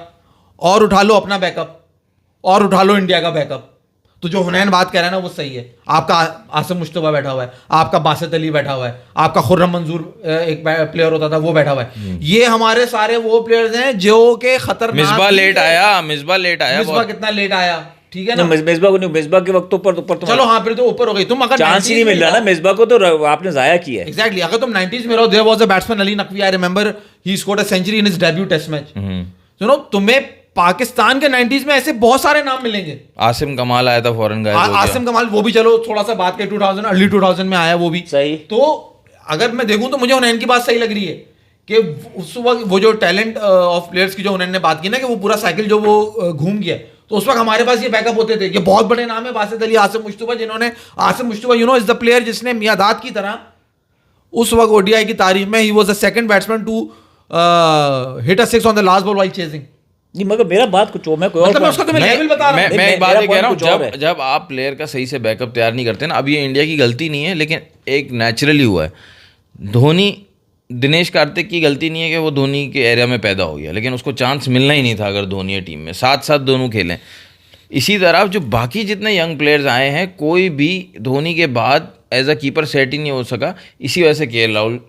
और उठा लो अपना बैकअप और उठा लो इंडिया का बैकअप, तो जो हुनैन बात कह रहा है ना वो सही है। आपका आसिम मुश्तबा बैठा हुआ है, आपका बासित अली बैठा हुआ है, आपका खुर्रम मंजूर एक प्लेयर होता था वो बैठा हुआ है। ये हमारे सारे वो प्लेयर्स हैं जो के खतरनाक। मिसबा लेट आया, मिसबा कितना लेट आया, ठीक है ना, मिसबा को नहीं, मिसबा के वक्त ऊपर चलो हाँ फिर तो ऊपर हो गई तुम, अगर चांस ही नहीं मिल रहा ना मिसबा को, तो आपने जाया किया। एग्जैक्टली, अगर तुम 90s में रहो, there was a batsman Ali Naqvi, I remember he scored a century in his debut test match. सुनो, तुम्हें पाकिस्तान के 90s में ऐसे बहुत सारे नाम मिलेंगे। आसिम कमाल आया था फॉरेन गायब हो गया। आसिम कमाल वो भी चलो थोड़ा सा बात के 2000 अर्ली 2000 में आया, वो भी सही। तो अगर मैं देखूं तो मुझे हुनैन की बात सही लग रही है कि उस वक्त वो जो टैलेंट ऑफ प्लेयर्स की जो हुनैन ने बात की ना कि वो पूरा साइकिल जो वो घूम गया, तो उस वक्त हमारे पास ये बैकअप होते थे। ये बहुत बड़े नाम है, बासित अली, आसिम मुश्तबा, जिन्होंने Asim Mushtaba you know is the player जिसने मियादाद की तरह उस वक्त ODI की तारीफ में ही was the second batsman to hit a 6 on the last ball while chasing. नहीं मगर मेरा बात कुछ और, मैं कोई मतलब मैं उसका तुम्हें लेवल बता रहा हूं। मैं एक बात ये कह रहा हूं, जब आप प्लेयर का सही से बैकअप तैयार नहीं करते ना, अब ये इंडिया की गलती नहीं है, लेकिन एक नेचुरली हुआ है। धोनी, दिनेश कार्तिक की गलती नहीं है कि वो धोनी के एरिया में पैदा हो गया, लेकिन उसको चांस मिलना ही नहीं था अगर धोनी टीम में साथ साथ दोनों खेलें। इसी तरह जो बाकी जितने यंग प्लेयर्स आए हैं, कोई भी धोनी के बाद एज अ कीपर सेट ही नहीं हो सका। इसी वजह से केएल राहुल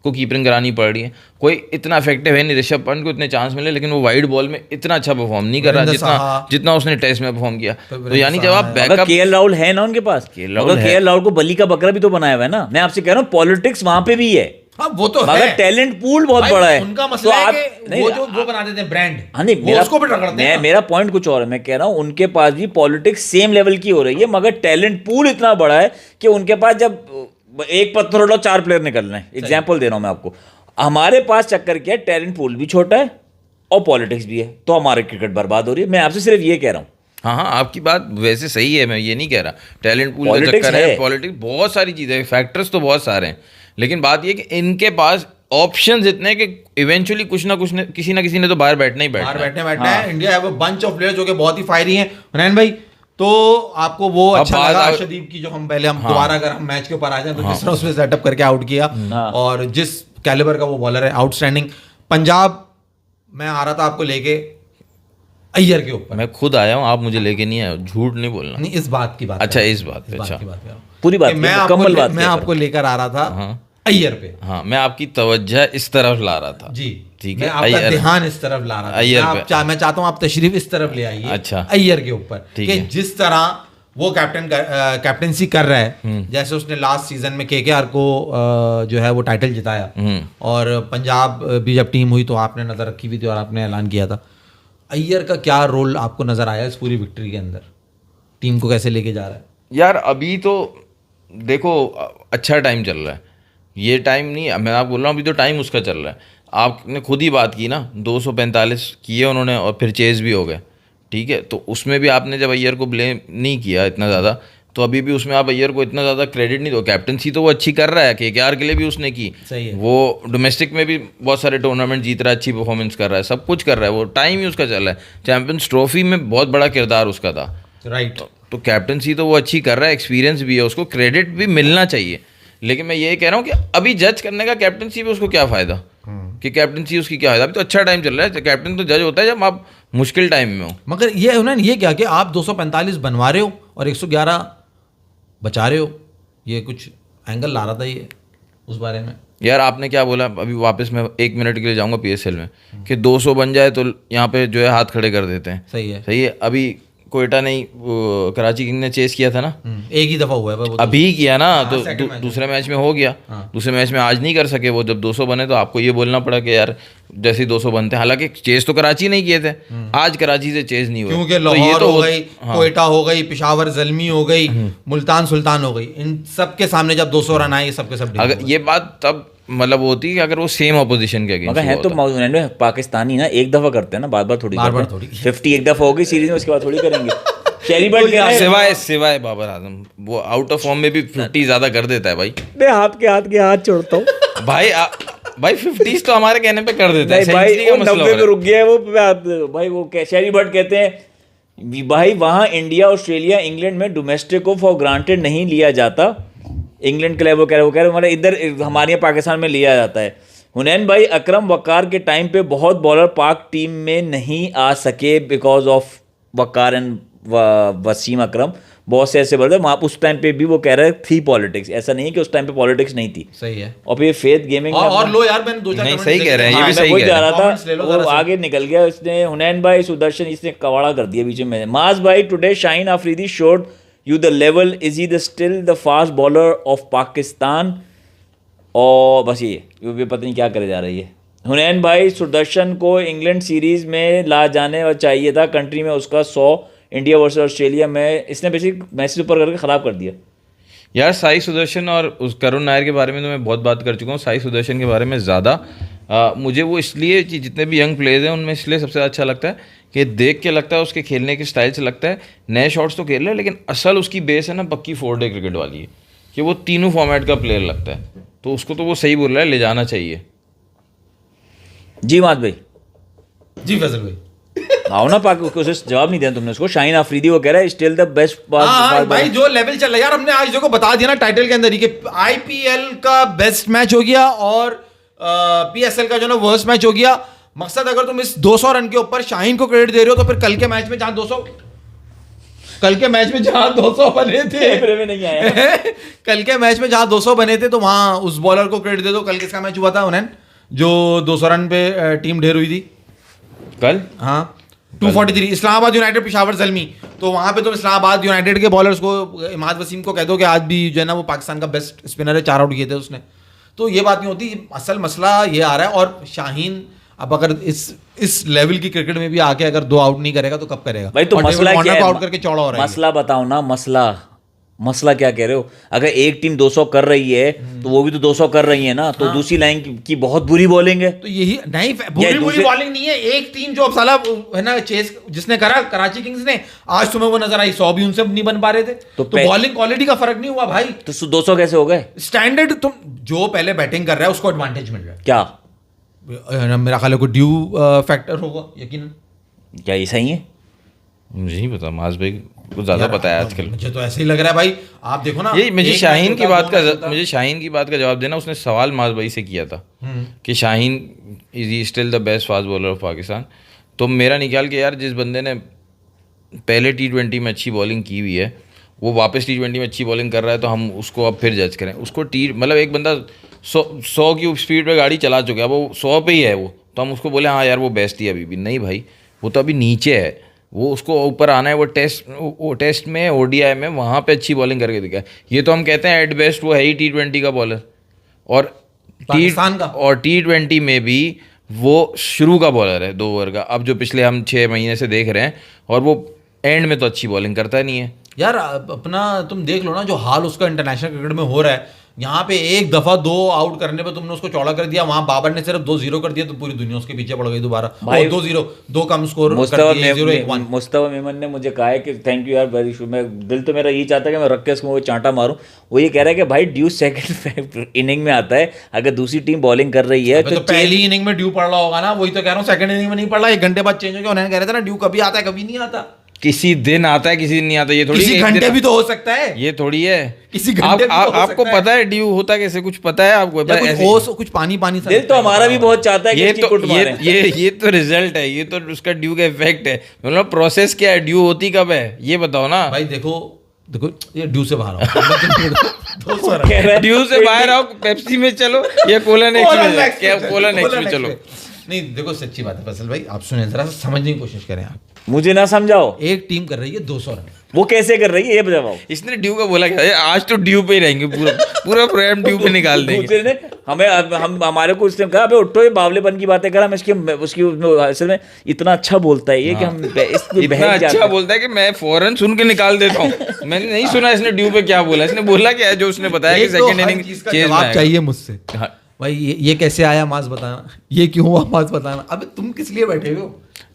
को कीपिंग करानी पड़ रही है। कोई इतना इफेक्टिव है नहीं, ऋषभ पंत को इतने चांस मिले लेकिन वो वाइड बॉल में इतना अच्छा परफॉर्म नहीं कर रहा जितना उसने टेस्ट में परफॉर्म किया। तो यानी जब आप बैकअप, केएल राहुल है ना उनके पास, केएल राहुल को बली का बकरा भी तो बनाया हुआ है ना। मैं आपसे कह रहा हूँ पॉलिटिक्स वहां पे भी है। हाँ, वो तो मगर टैलेंट पूल बहुत बड़ा है। उनका मसला है कि वो जो वो बना देते हैं ब्रांड। हाँ नहीं, मेरा पॉइंट कुछ और है। मैं कह रहा हूँ उनके पास भी पॉलिटिक्स सेम लेवल की हो रही है, मगर टैलेंट पूल इतना बड़ा है कि उनके पास जब एक पत्थर उड़ाओ 4 प्लेयर निकलना है। एग्जाम्पल दे रहा हूँ मैं आपको। हमारे पास चक्कर क्या है, टैलेंट पूल भी छोटा है, और पॉलिटिक्स भी है, तो हमारी क्रिकेट बर्बाद हो रही है। मैं आपसे सिर्फ ये कह रहा हूँ। हाँ हाँ, आपकी बात वैसे सही है, मैं ये नहीं कह रहा। टैलेंट पूल का Politics चक्कर है, है। पॉलिटिक्स, बहुत सारी चीज़ें, फैक्टर्स तो बहुत सारे हैं, लेकिन बात ये कि इनके पास ऑप्शंस इतने हैं कि इवेंचुअली कुछ ना किसी ने तो बाहर बैठना ही बैठना है। इंडिया है वो बंच ऑफ प्लेयर जो कि बहुत ही फायरी हैं। हुनैन भाई, तो आपको वो अब अच्छा बात लगा आ- अर्शदीप की जो हम पहले हम दोबारा अगर हम मैच के ऊपर आ जाए तो जिस तरह उसने सेटअप करके आउट किया और जिस कैलिबर का वो बॉलर है, आउटस्टैंडिंग। पंजाब मैं आ रहा था आपको लेके अय्यर के ऊपर, मैं खुद आया हूँ, आप मुझे लेके नहीं आए हो, झूठ नहीं बोलना। नहीं इस बात की बात अच्छा, कर रहा इस हूं, बात पे, इस बात अच्छा। की बात कर रहा हूं पूरी बात कि किया, मुकम्मल बात मैं किया आपको लेकर आ रहा था हाँ। अय्यर पे। हाँ, मैं आपकी तवज्जो इस तरफ ला रहा था। जी ठीक मैं है, आपका अय्यर। ध्यान इस तरफ ला रहा था। अय्यर मैं पे। मैं चाहता हूं आप तशरीफ इस तरफ ले आइए, अच्छा। अय्यर के ऊपर, ठीक कि है। जिस तरह वो कैप्टनसी कर रहा है, जैसे उसने लास्ट सीजन में केकेआर को जो है वो टाइटल जिताया, और पंजाब भी जब टीम हुई तो आपने नजर रखी हुई थी और आपने ऐलान किया था। अय्यर का क्या रोल आपको नजर आया इस पूरी विक्ट्री के अंदर? टीम को कैसे लेके जा रहा है? यार अभी तो देखो, अच्छा टाइम चल रहा है, ये टाइम नहीं, मैं आप बोल रहा हूँ, अभी तो टाइम उसका चल रहा है। आपने खुद ही बात की ना, 245 किए उन्होंने और फिर चेज भी हो गए, ठीक है। तो उसमें भी आपने जब अय्यर को ब्लेम नहीं किया इतना ज़्यादा, तो अभी भी उसमें आप अय्यर को इतना ज़्यादा क्रेडिट नहीं दो। कैप्टनसी तो वो अच्छी कर रहा है, केकेआर के लिए भी उसने की, सही है। वो डोमेस्टिक में भी बहुत सारे टूर्नामेंट जीत रहा है, अच्छी परफॉर्मेंस कर रहा है, सब कुछ कर रहा है, वो टाइम ही उसका चल रहा है। चैंपियंस ट्रॉफी में बहुत बड़ा किरदार उसका था, राइट। तो कैप्टनसी तो वो अच्छी कर रहा है, एक्सपीरियंस भी है, उसको क्रेडिट भी मिलना चाहिए। लेकिन मैं ये कह रहा हूँ कि अभी जज करने का कैप्टनसी पे उसको क्या फ़ायदा, कि कैप्टनसी उसकी क्या फ़ायदा, अभी तो अच्छा टाइम चल रहा है। कैप्टन तो जज होता है जब आप मुश्किल टाइम में हो। मगर ये उन्होंने ये क्या कि आप 245 बनवा रहे हो और 111 बचा रहे हो, ये कुछ एंगल ला रहा था ये उस बारे में। यार आपने क्या बोला, अभी वापस मैं 1 मिनट के लिए जाऊंगा पीएसएल में, कि 200 बन जाए तो यहाँ पे जो है हाथ खड़े कर देते हैं। सही है। सही है। अभी कोयटा नहीं, कराची किंग ने चेस किया था ना, एक ही दफा हुआ है वो तो। अभी किया ना, तो second match दूसरे मैच में हो गया। दूसरे मैच में आज नहीं कर सके वो, जब 200 बने तो आपको ये बोलना पड़ा कि यार जैसे ही 200 बनते हैं, हालांकि चेस तो कराची नहीं किए थे, आज कराची से चेस नहीं हुए, क्योंकि तो ये लाहौर तो हो गई, कोयटा हो गई, पिशावर जलमी हो गई, मुल्तान सुल्तान हो गई, इन सब के सामने जब 200 रन आए ये सब के सब अगर ये बात तब मतलब होती है कि अगर वो सेम ऑपोजिशन के अगेंस्ट मगर है तो उन्होंने पाकिस्तानी ना, एक दफा करते हैं ना, बार बार थोड़ी बार-बार करते हैं। थोड़ी। 50 एक दफा हो गई सीरीज में, उसके बाद थोड़ी करेंगे। शेरी बर्ड क्या है, सिवाय बाबर आजम, वो आउट ऑफ फॉर्म में भी 50 ज्यादा कर देता है भाई। मैं आपके हाथ के हाथ छोड़ता हूँ भाई 50 तो हमारे कहने पे कर देता है, नहीं भाई, सेंचुरी का वो मसला 90 हो पे रुक गया है वो भाई। वो शेरी बर्ड कहते हैं भाई, वहाँ इंडिया, ऑस्ट्रेलिया, इंग्लैंड में डोमेस्टिक को फॉर ग्रांटेड नहीं लिया जाता। इंग्लैंड के लिए वो कह रहे मतलब इधर हमारे यहाँ पाकिस्तान में लिया जाता है। हुनैन भाई, अकरम वकार के टाइम पे बहुत बॉलर पाक टीम में नहीं आ सके because of Waqar and Wasim Akram. बहुत से ऐसे बॉलर वहाँ उस टाइम पे भी वो कह रहे थी पॉलिटिक्स, ऐसा नहीं है कि उस टाइम पे पॉलिटिक्स नहीं थी। सही है। और फिर फेथ गेमिंग और लो यार, मैंने 2-4 नहीं, सही कह रहे हैं, ये भी सही वही कह जा रहे रहा Comments ले था, लो वो जरा सा। आगे निकल गया उसने। हुनैन भाई, सुदर्शन, इसने कवाड़ा कर दिया बीच में। माज भाई, today Shaheen Afridi showed you the level, is he the still the fast bowler of Pakistan? और बस ये पता नहीं क्या करे जा रही है। हुनैन भाई, सुदर्शन को इंग्लैंड सीरीज में ला जाने चाहिए था, कंट्री में उसका 100 इंडिया वर्सेस ऑस्ट्रेलिया में इसने बेसिक मैसेज ऊपर करके ख़राब कर दिया। यार साई सुदर्शन और उस करुण नायर के बारे में तो मैं बहुत बात कर चुका हूँ। साई सुदर्शन के बारे में ज़्यादा मुझे वो इसलिए कि जितने भी यंग प्लेयर्स हैं उनमें इसलिए सबसे अच्छा लगता है कि देख के लगता है, उसके खेलने के स्टाइल से लगता है नए शॉट्स तो खेल रहे हैं, लेकिन असल उसकी बेस है ना पक्की 4-डे क्रिकेट वाली है, कि वो तीनों फॉर्मेट का प्लेयर लगता है। तो उसको तो वो सही बोल रहा है, ले जाना चाहिए। जी माज भाई। जी फैसल भाई, आओ ना पाक, उसे जवाब नहीं दिया तुमने उसको। शाहीन अफरीदी वो कह रहा है स्टिल द बेस्ट। भाई जो लेवल चल रहा है यार, हमने आज देखो बता दिया ना टाइटल के अंदर ही कि आईपीएल का बेस्ट मैच हो गया और पीएसएल का जो ना वर्स्ट मैच हो गया। मकसद अगर तुम इस 200 रन के ऊपर शाहीन को क्रेडिट दे रहे हो, तो फिर कल के मैच में जहां 200 बने थे में नहीं आया। कल के मैच में जहां 200 बने थे, तो वहां उस बॉलर को क्रेडिट दे दो। कल किसका मैच हुआ था उन्हें, जो 200 रन पे टीम ढेर हुई थी कल? हाँ, 243 इस्लामाबाद यूनाइटेड पिशावर जलमी। तो वहां पे तुम इस्लामाबाद यूनाइटेड के बॉलर्स को, इमाद वसीम को कह दो कि आज भी जो है ना वो पाकिस्तान का बेस्ट स्पिनर है, 4 आउट किए थे उसने। तो ये बात नहीं होती। असल मसला ये आ रहा है। और शाहीन अब अगर इस लेवल की क्रिकेट में भी आके अगर 2 आउट नहीं करेगा तो कब करेगा भाई? तो और मसला डेविड क्या वार्नर है? को आउट करके चौड़ा हो रहा है। मसला बताओ ना, मसला मसला क्या कह रहे हो? अगर एक टीम 200 कर रही है तो वो भी तो 200 कर रही है ना, तो दूसरी लाइन की बहुत बुरी बॉलिंग है। तो यही नहीं, बुरी बॉलिंग नहीं है। एक टीम जो अब साला है ना चेस जिसने करा कराची किंग्स ने, आज तुम्हें वो नजर आई 100 भी उनसे नहीं बन पा रहे थे। तो बॉलिंग क्वालिटी का फर्क नहीं हुआ भाई। तो 200 कैसे हो गए? स्टैंडर्ड तुम जो पहले बैटिंग कर रहा है उसको एडवांटेज मिल रहा है। क्या मेरा ख्याल है कोई ड्यू फैक्टर होगा यकीनन। क्या ये सही है? मुझे नहीं पता, माज भाई को ज्यादा पता है आजकल। मुझे तो ऐसे ही लग रहा है भाई। आप देखो ना, ये मुझे शाहीन की बात का जवाब देना। उसने सवाल माज भाई से किया था कि Shaheen is he still the best fast bowler of Pakistan. तो मेरा निकाल के यार, जिस बंदे ने पहले T20 में अच्छी बॉलिंग की हुई है वो वापस T20 में अच्छी बॉलिंग कर रहा है, तो हम उसको अब फिर जज करें? उसको मतलब एक बंदा 100 की स्पीड पे गाड़ी चला चुका है, वो 100 पे ही है वो, तो हम उसको बोले हाँ यार वो बेस्ट ही अभी भी? नहीं भाई, वो तो अभी नीचे है, वो उसको ऊपर आना है। वो टेस्ट में ODI में वहाँ पे अच्छी बॉलिंग करके दिखा है। ये तो हम कहते हैं एट बेस्ट वो है ही T20 का बॉलर, और पाकिस्तान का। और T20 में भी वो शुरू का बॉलर है 2 ओवर का, अब जो पिछले हम 6 महीने से देख रहे हैं, और वो एंड में तो अच्छी बॉलिंग करता नहीं है यार। अपना तुम देख लो ना जो हाल उसका इंटरनेशनल क्रिकेट में हो रहा है। यहाँ पे एक दफा 2 आउट करने पे तुमने उसको चौड़ा कर दिया, वहां बाबर ने सिर्फ 2-0 कर दिया तो पूरी दुनिया उसके पीछे पड़ गई दोबारा। 2-0 2 कम स्कोर। मुस्तफा मेमन ने मुझे कहा है कि थैंक यू यार, वेरी शुड। मैं दिल तो मेरा यही चाहता है कि मैं रख के उसको वो चांटा मारूं। वो ये कह रहा है कि भाई ड्यू सेकंड इनिंग में आता है, अगर दूसरी टीम बॉलिंग कर रही है तो पहली इनिंग में ड्यू पड़ रहा होगा ना। वही तो कह रहा हूँ, सेकंड इनिंग में नहीं पड़ रहा, 1 घंटे बाद चेंज हो गया। उन्होंने कह रहे थे ना ड्यू कभी आता है कभी नहीं आता। किसी दिन आता है किसी दिन नहीं आता, ये थोड़ी किसी घंटे भी तो हो सकता है, ये थोड़ी है किसी घंटे भी तो हो आपको सकता है। पता है ड्यू होता कैसे? कुछ पता है आपको? कुछ पानी दिल तो हमारा भी बहुत चाहता है कि इसकी कुट मारें। ये तो रिजल्ट है, ये तो उसका ड्यू का इफेक्ट है। मतलब प्रोसेस क्या है, ड्यू होती कब है ये बताओ ना भाई। देखो ये ड्यू से बाहर आओ, ड्यू से बाहर आओ, पेप्सी में चलो या कोला नेक्स्ट में चलो। नहीं देखो, सच्ची बात है फैसल भाई, आप सुने जरा समझने की कोशिश करें। आप मुझे ना समझाओ। एक टीम कर रही है 200 रन, वो कैसे कर रही है ये बताओ। इसने ड्यू का बोला क्या? आज तो ड्यू पे ही रहेंगे, पूरा प्रोग्राम ड्यू पे निकाल देंगे। हम हमारे को उसने कहा अबे उठो, ये बावलेपन की बातें करा। मैं उसकी असल में इतना अच्छा बोलता है ये कि हम इतना अच्छा बोलता है कि मैं फौरन सुन के निकाल देता हूँ। मैंने नहीं सुना इसने ड्यू पे क्या बोला। इसने बोला क्या है जो उसने बताया कि सेकंड इनिंग चेज में चाहिए मुझसे। भाई ये कैसे आया मास बताना, ये क्यों हुआ मास बताना। अबे तुम किस लिए बैठे हो?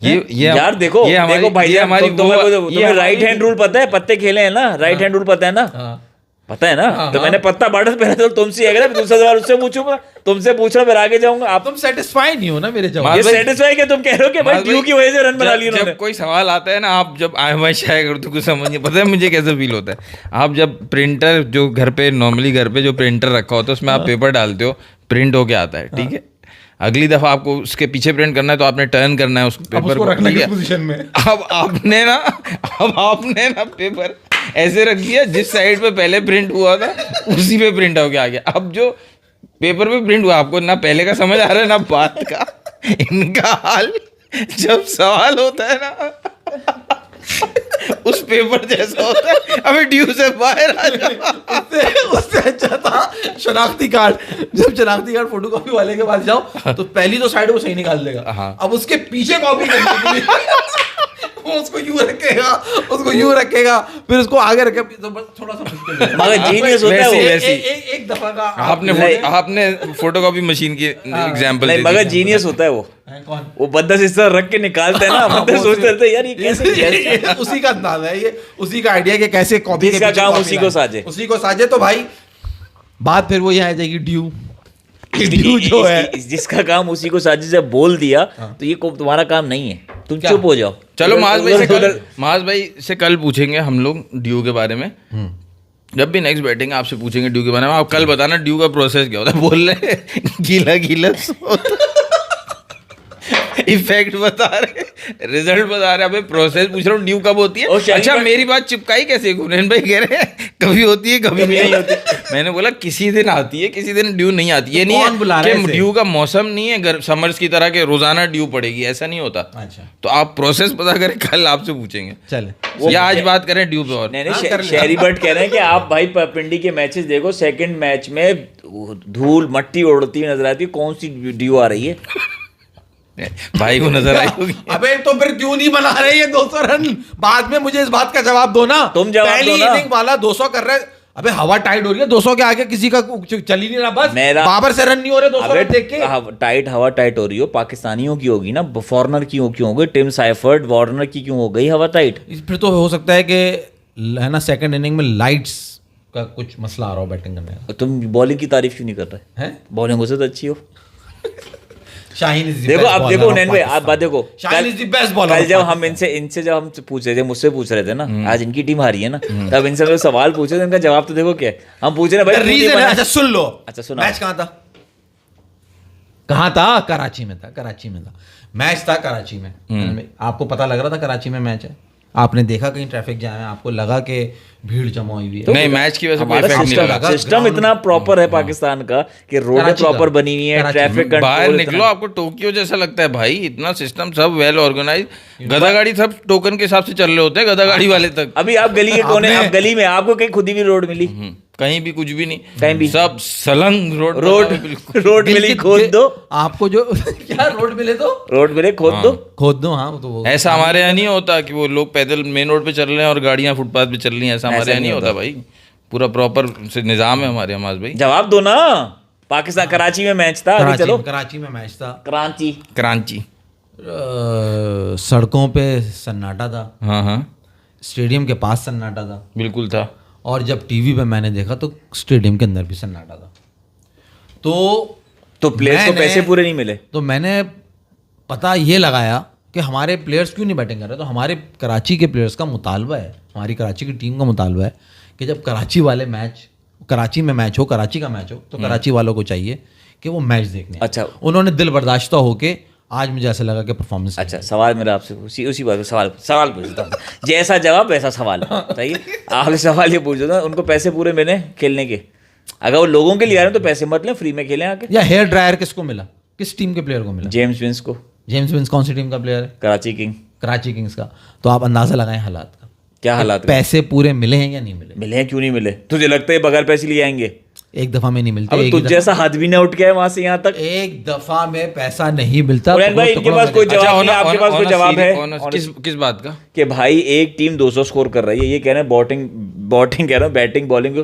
ये यार देखो भाई, हमारी तुम्हें राइट हैंड रूल पता है? पत्ते खेले हैं ना, राइट हैंड रूल पता है ना? पता है ना? तो मैंने पत्ता बांटा तो पहले तो तुमसे अगर दूसरा सवाल उससे पूछूंगा, तुमसे पूछना फिर आगे जाऊंगा। आप तुम सेटिस्फाई नहीं हो ना मेरे जवाब। ये सेटिस्फाई क्या तुम कह रहे हो कि भाई ड्यू की वजह से रन बना लिए उन्होंने? जब कोई सवाल आता है ना, आप जब मैं शायद कर तो कुछ समझ नहीं, पता है मुझे कैसे फील होता है। आप जब प्रिंटर जो घर पे नॉर्मली घर पे जो प्रिंटर रखा होता है उसमें आप पेपर डालते हो, प्रिंट होके आता है, ठीक है। अगली दफा आपको उसके पीछे प्रिंट करना है तो आपने टर्न करना है उस पेपर को, रखने की पोजीशन में। अब आपने ना पेपर ऐसे रख दिया जिस साइड पे पहले प्रिंट हुआ था उसी पे प्रिंट हो गया आ गया। अब जो पेपर पे प्रिंट हुआ, आपको ना पहले का समझ आ रहा है ना बात का। इनका हाल जब सवाल होता है ना उस पेपर जैसा होता है। अबे ड्यू से बाहर आ जा। उससे अच्छा था शनाख्ती कार्ड। जब शनाख्ती कार्ड फोटोकॉपी वाले के पास जाओ तो पहली तो साइड वो सही निकाल देगा, अब उसके पीछे कॉपी करने के लिए वो उसको यूं रखेगा फिर उसको आगे रखे तो थोड़ा सा मुश्किल है। मगर जीनियस होता है वो। एक दफा का आपने फोटोकॉपी मशीन की एग्जांपल नहीं, मगर जीनियस होता है वो। कौन? वो बंदा इस तरह रख के निकालता है ना, बंदे सोचते रहते हैं यार ये कैसे। उसी का अंदाजा है ये, उसी का आइडिया कि कैसे कॉपी जिसका काम उसी को साजे। तो भाई बात फिर वो यहाँ आ जाएगी ड्यू जो है, जिसका काम उसी को साजिश से बोल दिया तो ये तुम्हारा काम नहीं है, तुम चुप हो जाओ। चलो माज भाई से कल पूछेंगे हम लोग ड्यू के बारे में। जब भी नेक्स्ट बैटिंग आपसे पूछेंगे ड्यू के बारे में, आप कल बताना ड्यू का प्रोसेस क्या होता है। बोल रहे गीला इफेक्ट बता रहे, रिजल्ट बता रहे, अबे प्रोसेस पूछ रहा हूँ ड्यू कब होती है। अच्छा मेरी बात चिपकाई कैसे? गुरैन भाई कह रहे हैं कभी होती है कभी नहीं होती। मैंने बोला किसी दिन आती है किसी दिन ड्यू नहीं आती। ये नहीं है कि ड्यू का मौसम नहीं है समर्स की तरह के रोजाना ड्यू पड़ेगी, ऐसा नहीं होता। अच्छा तो आप प्रोसेस पता करें, कल आपसे पूछेंगे। चले या आज बात करें ड्यू पे। और शहरी बट कह रहे हैं कि आप भाई पिंडी के मैचेस देखो, सेकंड मैच में धूल मट्टी उड़ती हुई नजर आती है, कौन सी ड्यू आ रही है? भाई को नजर आई होगी। अबे तो फिर क्यों नहीं बना रहे ये 200 रन? बाद में मुझे इस बात का जवाब दो ना। तुम जवाब पहली दो ना। इनिंग वाला 200 कर रहे, अबे हवा टाइट हो रही है, 200 के आगे किसी का चल ही नहीं रहा, बस बाबर से रन नहीं हो रहे 200 रन देख के। हवा टाइट हो रही हो, पाकिस्तानियों की होगी ना, फॉरनर की क्यों हो गई, टिम साइफर्ट वार्नर की क्यों हो गई हवा टाइट? फिर तो हो सकता है कि है ना सेकंड इनिंग में लाइट्स का कुछ मसला आ रहा हो बैटिंग करने का। तुम बॉलिंग की तारीफ क्यों नहीं कर रहे हैं? बॉलिंग हो से तो अच्छी हो। शाहीन is the देखो best अब bowler देखो of नैन भाई, आप Pakistan. बात देखो, Shaheen is the best bowler कल of जब हम Pakistan. इनसे जब हम पूछ रहे थे, मुझसे पूछ रहे थे ना, आज इनकी टीम हारी है ना, तब इनसे जो सवाल पूछे थे, इनका जवाब तो देखो क्या है। हम पूछ रहे हैं भाई रीजन है, अच्छा सुन लो। अच्छा सुना। मैच कहाँ था? कराची में था। मैच था कराची में। आपको पता लग रहा था कराची में मैच है? आपने देखा कहीं ट्रैफिक जाम है? आपको लगा कि भीड़ जमा हुई हुई है? नहीं, मैच की वजह से कोई हमारा इफेक्ट नहीं लगा। सिस्टम इतना प्रॉपर है पाकिस्तान का कि रोडें कराची का। प्रॉपर बनी हुई है, कराची ट्रैफिक बाहर कंट्रोल निकलो आपको टोक्यो जैसा लगता है भाई, इतना सिस्टम सब वेल ऑर्गेनाइज। गधा गाड़ी सब टोकन के हिसाब से चल रहे होते हैं, गधा गाड़ी वाले तक। अभी आप गली के कोने, आप गली में आपको कहीं खुदी भी रोड मिली? कहीं भी कुछ भी नहीं, कहीं भी सब सलंग रोड मिली खोद दो आपको जो क्या रोड मिले तो रोड मिले खोद दो। हाँ तो वो ऐसा हमारे यहाँ नहीं होता कि वो लोग पैदल मेन रोड पे चल रहे हैं और गाड़ियां फुटपाथ पे चल रही हैं, ऐसा हमारे यहाँ नहीं होता भाई। पूरा प्रॉपर से निजाम है हमारे यहाँ भाई। जवाब दो ना। पाकिस्तान कराची में मैच था, अभी चलो। कराची में मैच था। कराची सड़कों पे सन्नाटा था, हाँ स्टेडियम के पास सन्नाटा था, बिल्कुल था। और जब टीवी पे मैंने देखा तो स्टेडियम के अंदर भी सन्नाटा था। तो प्लेयर्स को पैसे पूरे नहीं मिले। तो मैंने पता ये लगाया कि हमारे प्लेयर्स क्यों नहीं बैटिंग कर रहे। तो हमारे कराची के प्लेयर्स का मुतालबा है, हमारी कराची की टीम का मुतालबा है कि जब कराची वाले मैच, कराची में मैच हो, कराची का मैच हो, तो कराची वालों को चाहिए कि वो मैच देखने। अच्छा, उन्होंने दिल बर्दाश्ता होके आज मुझे ऐसा लगा कि परफॉर्मेंस। अच्छा, सवाल मेरा आपसे उसी बात पे सवाल पूछता हूँ, जैसा जवाब वैसा सवाल। सही है, आपसे सवाल ये पूछ रहा था, उनको पैसे पूरे मिले खेलने के? अगर वो लोगों के लिए आ रहे हैं तो पैसे मत लें, फ्री में खेलें आके। या हेयर ड्रायर किसको मिला, किस टीम के प्लेयर को मिला? जेम्स विंस को। जेम्स विंस कौन सी टीम का प्लेयर है? कराची किंग्स का। तो आप अंदाजा लगाएं हालात का। क्या हालात? पैसे पूरे मिले हैं या नहीं मिले? मिले हैं, क्यों नहीं मिले? तुझे लगता है बगैर पैसे लिए आएंगे? एक दफा में नहीं मिलते। अब तुझ जैसा हाथ भी ना उठ के वहां से यहाँ तक। एक दफा में पैसा नहीं मिलता। भाई इनके पास कोई जवाब नहीं, आपके पास कोई जवाब है? किस बात का? कि भाई एक टीम 200 स्कोर कर रही है, ये कह रहे हैं बॉटिंग कह रहा हूँ, बैटिंग बॉलिंग को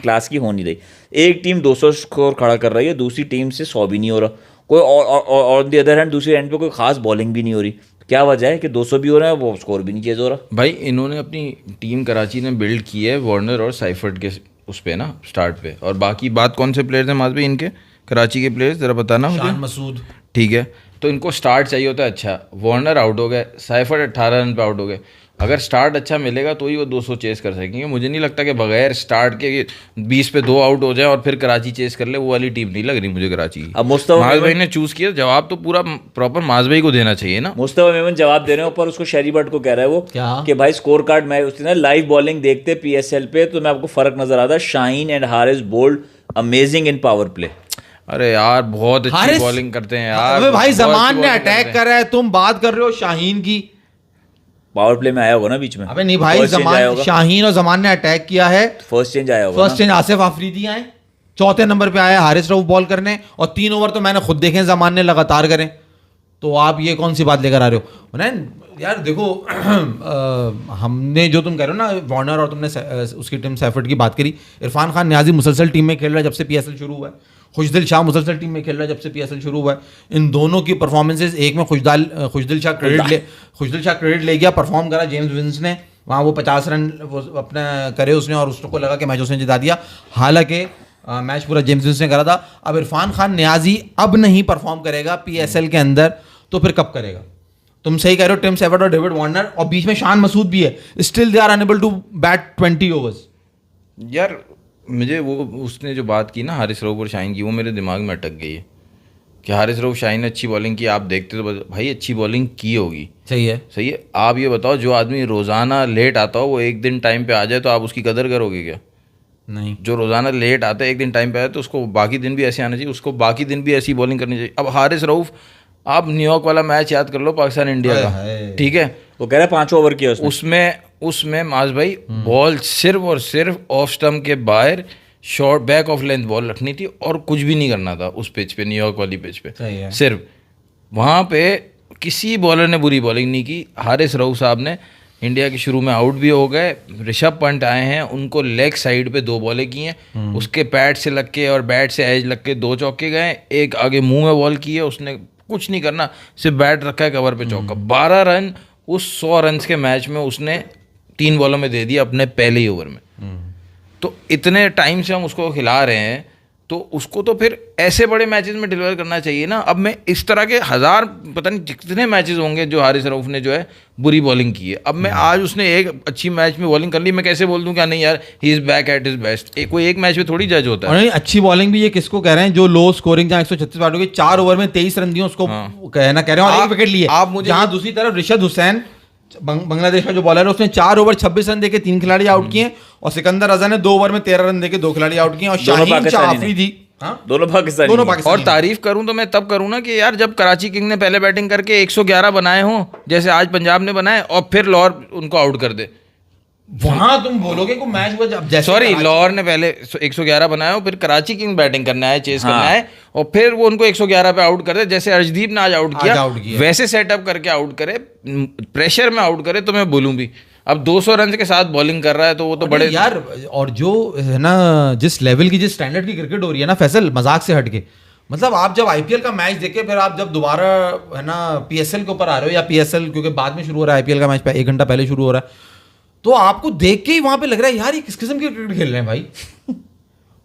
क्लास की हो नहीं रही। एक टीम 200 स्कोर खड़ा कर रही है, दूसरी टीम से 100 भी नहीं हो रहा कोई, और द अदर हैंड दूसरी एंड पे कोई खास बॉलिंग भी नहीं हो रही। क्या वजह है कि 200 भी हो रहा है, वो स्कोर भी नहीं चेज हो रहा? भाई इन्होंने अपनी टीम कराची ने बिल्ड की है वार्नर और साइफर्ट के उस पे ना, स्टार्ट पे। और बाकी बात कौन से प्लेयर्स हैं माज भाई इनके कराची के प्लेयर्स, जरा बताना मुझे। शान मसूद, ठीक है, तो इनको स्टार्ट चाहिए होता है अच्छा। वार्नर आउट हो गए, साइफर्ट 18 रन पे आउट हो गए। अगर स्टार्ट अच्छा मिलेगा तो ही वो 200 चेस कर सकेंगे। मुझे नहीं लगता कि बगैर स्टार्ट के 20 पे 2 आउट हो जाए और फिर कराची चेस कर ले, वो वाली टीम नहीं लग रही मुझे कराची की। अब मुस्तफा माज भाई ने चूज किया, जवाब तो पूरा प्रॉपर माज भाई को देना चाहिए ना। मुस्तफा मेमन जवाब दे रहे हैं, ऊपर उसको शहरी बट को कह रहा है वो क्या कि भाई स्कोर कार्ड मैं उसने ना लाइव बॉलिंग देखते PSL पे, तो मैं आपको फर्क नजर आता है। Shaheen and Haris bowled amazing in power play. अरे यार बहुत अच्छी बॉलिंग करते हैं यार। अबे भाई बहुत जमान अच्छी ने bowling अटैक करते कर रहा है, तुम बात कर रहे हो शाहीन की। पावर प्ले में आया होगा ना बीच में? अबे नहीं भाई, जमान, शाहीन और जमान ने अटैक किया है। फर्स्ट चेंज आया होगा। फर्स्ट चेंज आसिफ आफरीदी आए, चौथे नंबर पे आया हारिस रऊफ बॉल करने, और 3 ओवर तो मैंने खुद देखे जमान ने लगातार करें। तो आप ये कौन सी बात लेकर आ रहे हो ना यार? देखो हमने जो तुम कह रहे हो ना वार्नर और तुमने उसकी टीम सैफर्ट की बात करी, इरफान खान नियाजी मुसलसल टीम में खेल रहा है जब से PSL शुरू हुआ है। खुशदिल शाह मुसलसल टीम में खेल रहा है जब से PSL शुरू हुआ है। इन दोनों की परफॉर्मेंसेज, एक में खुशदिल शाह क्रेडिट ले गया, परफॉर्म करा जेम्स विंस ने वहाँ, वो 50 रन वो अपने करे उसने, और उसको लगा कि मैच उसने जिता दिया। हालांकि मैच पूरा जेम्स विंस ने करा था। अब इरफान खान नियाजी अब नहीं परफॉर्म करेगा PSL के अंदर, तो फिर कब करेगा? तुम सही कह रहे हो, टिम सेफर्ट और डेविड वार्नर, और बीच में शान मसूद भी है, still they are unable to bat 20 overs. यार मुझे वो उसने जो बात की ना हारिस रऊफ और शाहीन की, वो मेरे दिमाग में अटक गई है कि हारिस रऊफ शाहीन ने अच्छी बॉलिंग की। आप देखते तो भाई अच्छी बॉलिंग की होगी, सही है। आप ये बताओ, जो आदमी रोज़ाना लेट आता हो वो एक दिन टाइम पे आ जाए तो आप उसकी कदर करोगे क्या? नहीं। जो रोज़ाना लेट आता है एक दिन टाइम पे आए तो उसको बाकी दिन भी ऐसे आना चाहिए, उसको बाकी दिन भी ऐसी बॉलिंग करनी चाहिए। अब हारिस रऊफ, आप न्यूयॉर्क वाला मैच याद कर लो पाकिस्तान इंडिया का, ठीक है, वो कह रहा है 5 ओवर किया उसमें माज भाई बॉल सिर्फ और सिर्फ ऑफ स्टंप के बाहर short back of length ball रखनी थी और कुछ भी नहीं करना था उस पिच पे, न्यूयॉर्क वाली पिच पे। सिर्फ वहाँ पे किसी बॉलर ने बुरी बॉलिंग नहीं की। हारिस रऊफ साहब ने इंडिया के शुरू में आउट भी हो गए, ऋषभ पंत आए हैं, उनको लेग साइड पे 2 बॉलें की हैं, उसके पैड से लग के और बैट से एज लग के 2 चौके गए, एक आगे मुंह में बॉल की है, उसने कुछ नहीं करना, सिर्फ बैट रखा है कवर पे चौका। 12 रन उस 100 रन के मैच में उसने 3 बॉलों में दे दिया अपने पहले ही ओवर में। तो इतने टाइम से हम उसको खिला रहे हैं, तो उसको तो फिर ऐसे बड़े मैचेस में डिलीवर करना चाहिए ना। अब मैं इस तरह के 1000 पता नहीं कितने मैचेस होंगे जो हारिस रऊफ ने जो है बुरी बॉलिंग की है। अब मैं आज उसने एक अच्छी मैच में बॉलिंग कर ली, मैं कैसे बोल दूं क्या नहीं यार he is back at his best. कोई एक मैच में थोड़ी जज होता है। और नहीं, अच्छी बॉलिंग भी ये किसको कह रहे हैं जो लो स्कोरिंग जहाँ 136 बैट हो गई, 4 ओवर में 23 रन दिए उसको कहना कह रहे हैं और 1 विकेट लिए। आप मुझे जहाँ दूसरी तरफ रिशद हुसैन बांग्लादेश का जो बॉलर है उसने 4 ओवर 26 रन देके 3 खिलाड़ी आउट किए और सिकंदर रजा ने 2 ओवर में 13 रन देके 2 खिलाड़ी आउट किए और शाहीन शाफरी थी दोनों पाकिस्तानी। और तारीफ करूं तो मैं तब करूं ना कि यार जब कराची किंग ने पहले बैटिंग करके 111 बनाए हों जैसे आज पंजाब ने बनाए और फिर लाहौर उनको आउट कर दे, वहां तुम बोलोगे को मैच जैसे सॉरी लाहौर ने पहले 111 बनाया हो, फिर कराची किंग बैटिंग करना है, चेस करना है और फिर वो उनको 111 पे आउट कर दे जैसे अर्शदीप ने आज आउट किया, वैसे सेटअप करके आउट करे, प्रेशर में आउट करे तो मैं बोलूं भी। अब 200 रन के साथ बॉलिंग कर रहा है तो वो तो बड़े यार। और जो है ना जिस लेवल की जिस स्टैंडर्ड की क्रिकेट हो रही है ना फैसल, मजाक से हटके, मतलब आप जब आईपीएल का मैच देखे फिर आप जब दोबारा है ना पीएसएल के ऊपर आ रहे हो या पीएसएल क्योंकि बाद में शुरू हो रहा है आईपीएल का मैच 1 घंटा पहले शुरू हो रहा है, तो आपको देख के ही वहां पे लग रहा है यार ये किस किस्म की क्रिकेट खेल रहे हैं भाई।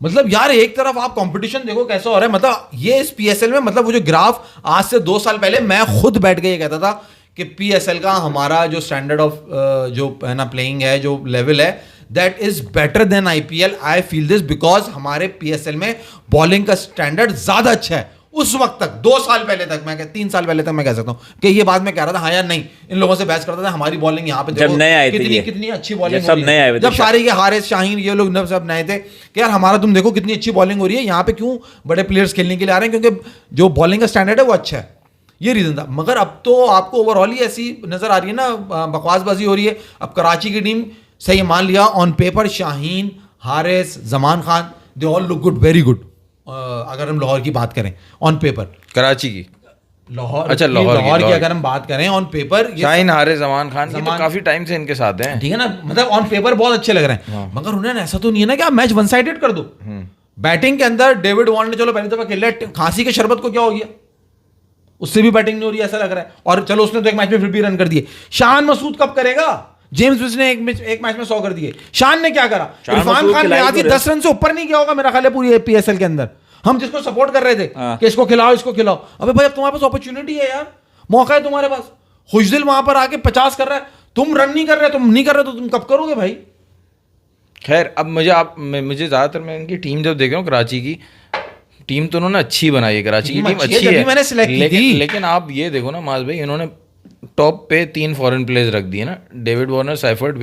मतलब यार एक तरफ आप कंपटीशन देखो कैसा हो रहा है, मतलब ये इस पीएसएल में मतलब वो जो ग्राफ आज से 2 साल पहले मैं खुद बैठ के ये कहता था कि पीएसएल का हमारा जो स्टैंडर्ड ऑफ जो है ना प्लेइंग है, जो लेवल है, that is better than IPL. I feel this because हमारे पीएसएल में बॉलिंग का स्टैंडर्ड ज्यादा अच्छा है। उस वक्त तक 2 साल पहले तक मैं 3 साल पहले तक मैं कह सकता हूं कि ये बात मैं कह रहा था हाँ यार नहीं इन लोगों से बहस करता था, हमारी बॉलिंग यहाँ पे जब नए आए थे कितनी अच्छी बॉलिंग सब नए आए थे, जब सारे के हारिस शाहीन ये लोग सब नए थे कि यार हमारा तुम देखो कितनी अच्छी बॉलिंग हो रही है, यहाँ पे क्यों बड़े प्लेयर्स खेलने के लिए आ रहे हैं, क्योंकि जो बॉलिंग का स्टैंडर्ड है वो अच्छा है, ये रीजन था। मगर अब तो आपको ओवरऑल ही ऐसी नजर आ रही है ना, बकवासबाजी हो रही है। अब कराची की टीम सही मान लिया on paper Shaheen, Haris, Zaman Khan, they all look good, very good. अगर हम लाहौर की बात करें ऑन पेपर, कराची की लाहौर, अच्छा लाहौर की अगर हम बात करें ऑन पेपर, शाहीन, हारिस, जमान खान ये तो काफी टाइम से इनके साथ हैं, ठीक है ना, मतलब ऑन पेपर बहुत अच्छे लग रहे हैं। मगर उन्हें ऐसा तो नहीं है ना कि आप मैच वन साइडेड कर दो। बैटिंग के अंदर डेविड वॉर्न ने चलो पहली दफा खेला, खांसी के शरबत को क्या हो गया, उससे भी बैटिंग नहीं हो रही ऐसा लग रहा है, और चलो उसने तो एक मैच में फिर भी रन कर दिए। शान मसूद कब करेगा? जेम्स विस ने एक मैच में 100 कर दिए, शान ने क्या करा? इरफान खान ने आज 10 रन से ऊपर नहीं किया होगा मेरा ख्याल है पूरी पीएसएल के अंदर। हम जिसको सपोर्ट कर रहे थे कि इसको खिलाओ इसको खिलाओ, अबे भाई अब तुम्हारे पास अपॉर्चुनिटी है यार, मौका है तुम्हारे पास। खुशदिल वहां पर आके 50 कर रहा है, तुम रन नहीं कर रहे, तुम नहीं कर रहे तो तुम कब करोगे भाई? खैर अब मुझे ज्यादातर मैं इनकी टीम जब देख रहा हूँ, कराची की टीम तो उन्होंने अच्छी बनाई है, कराची की टीम अच्छी है, मैंने सिलेक्ट की थी। लेकिन आप ये देखो ना माज भाई, इन्होंने टॉप पे 3 फॉरेन प्लेयर्स रख दिए ना, डेविड वार्नर, सैफर्ड,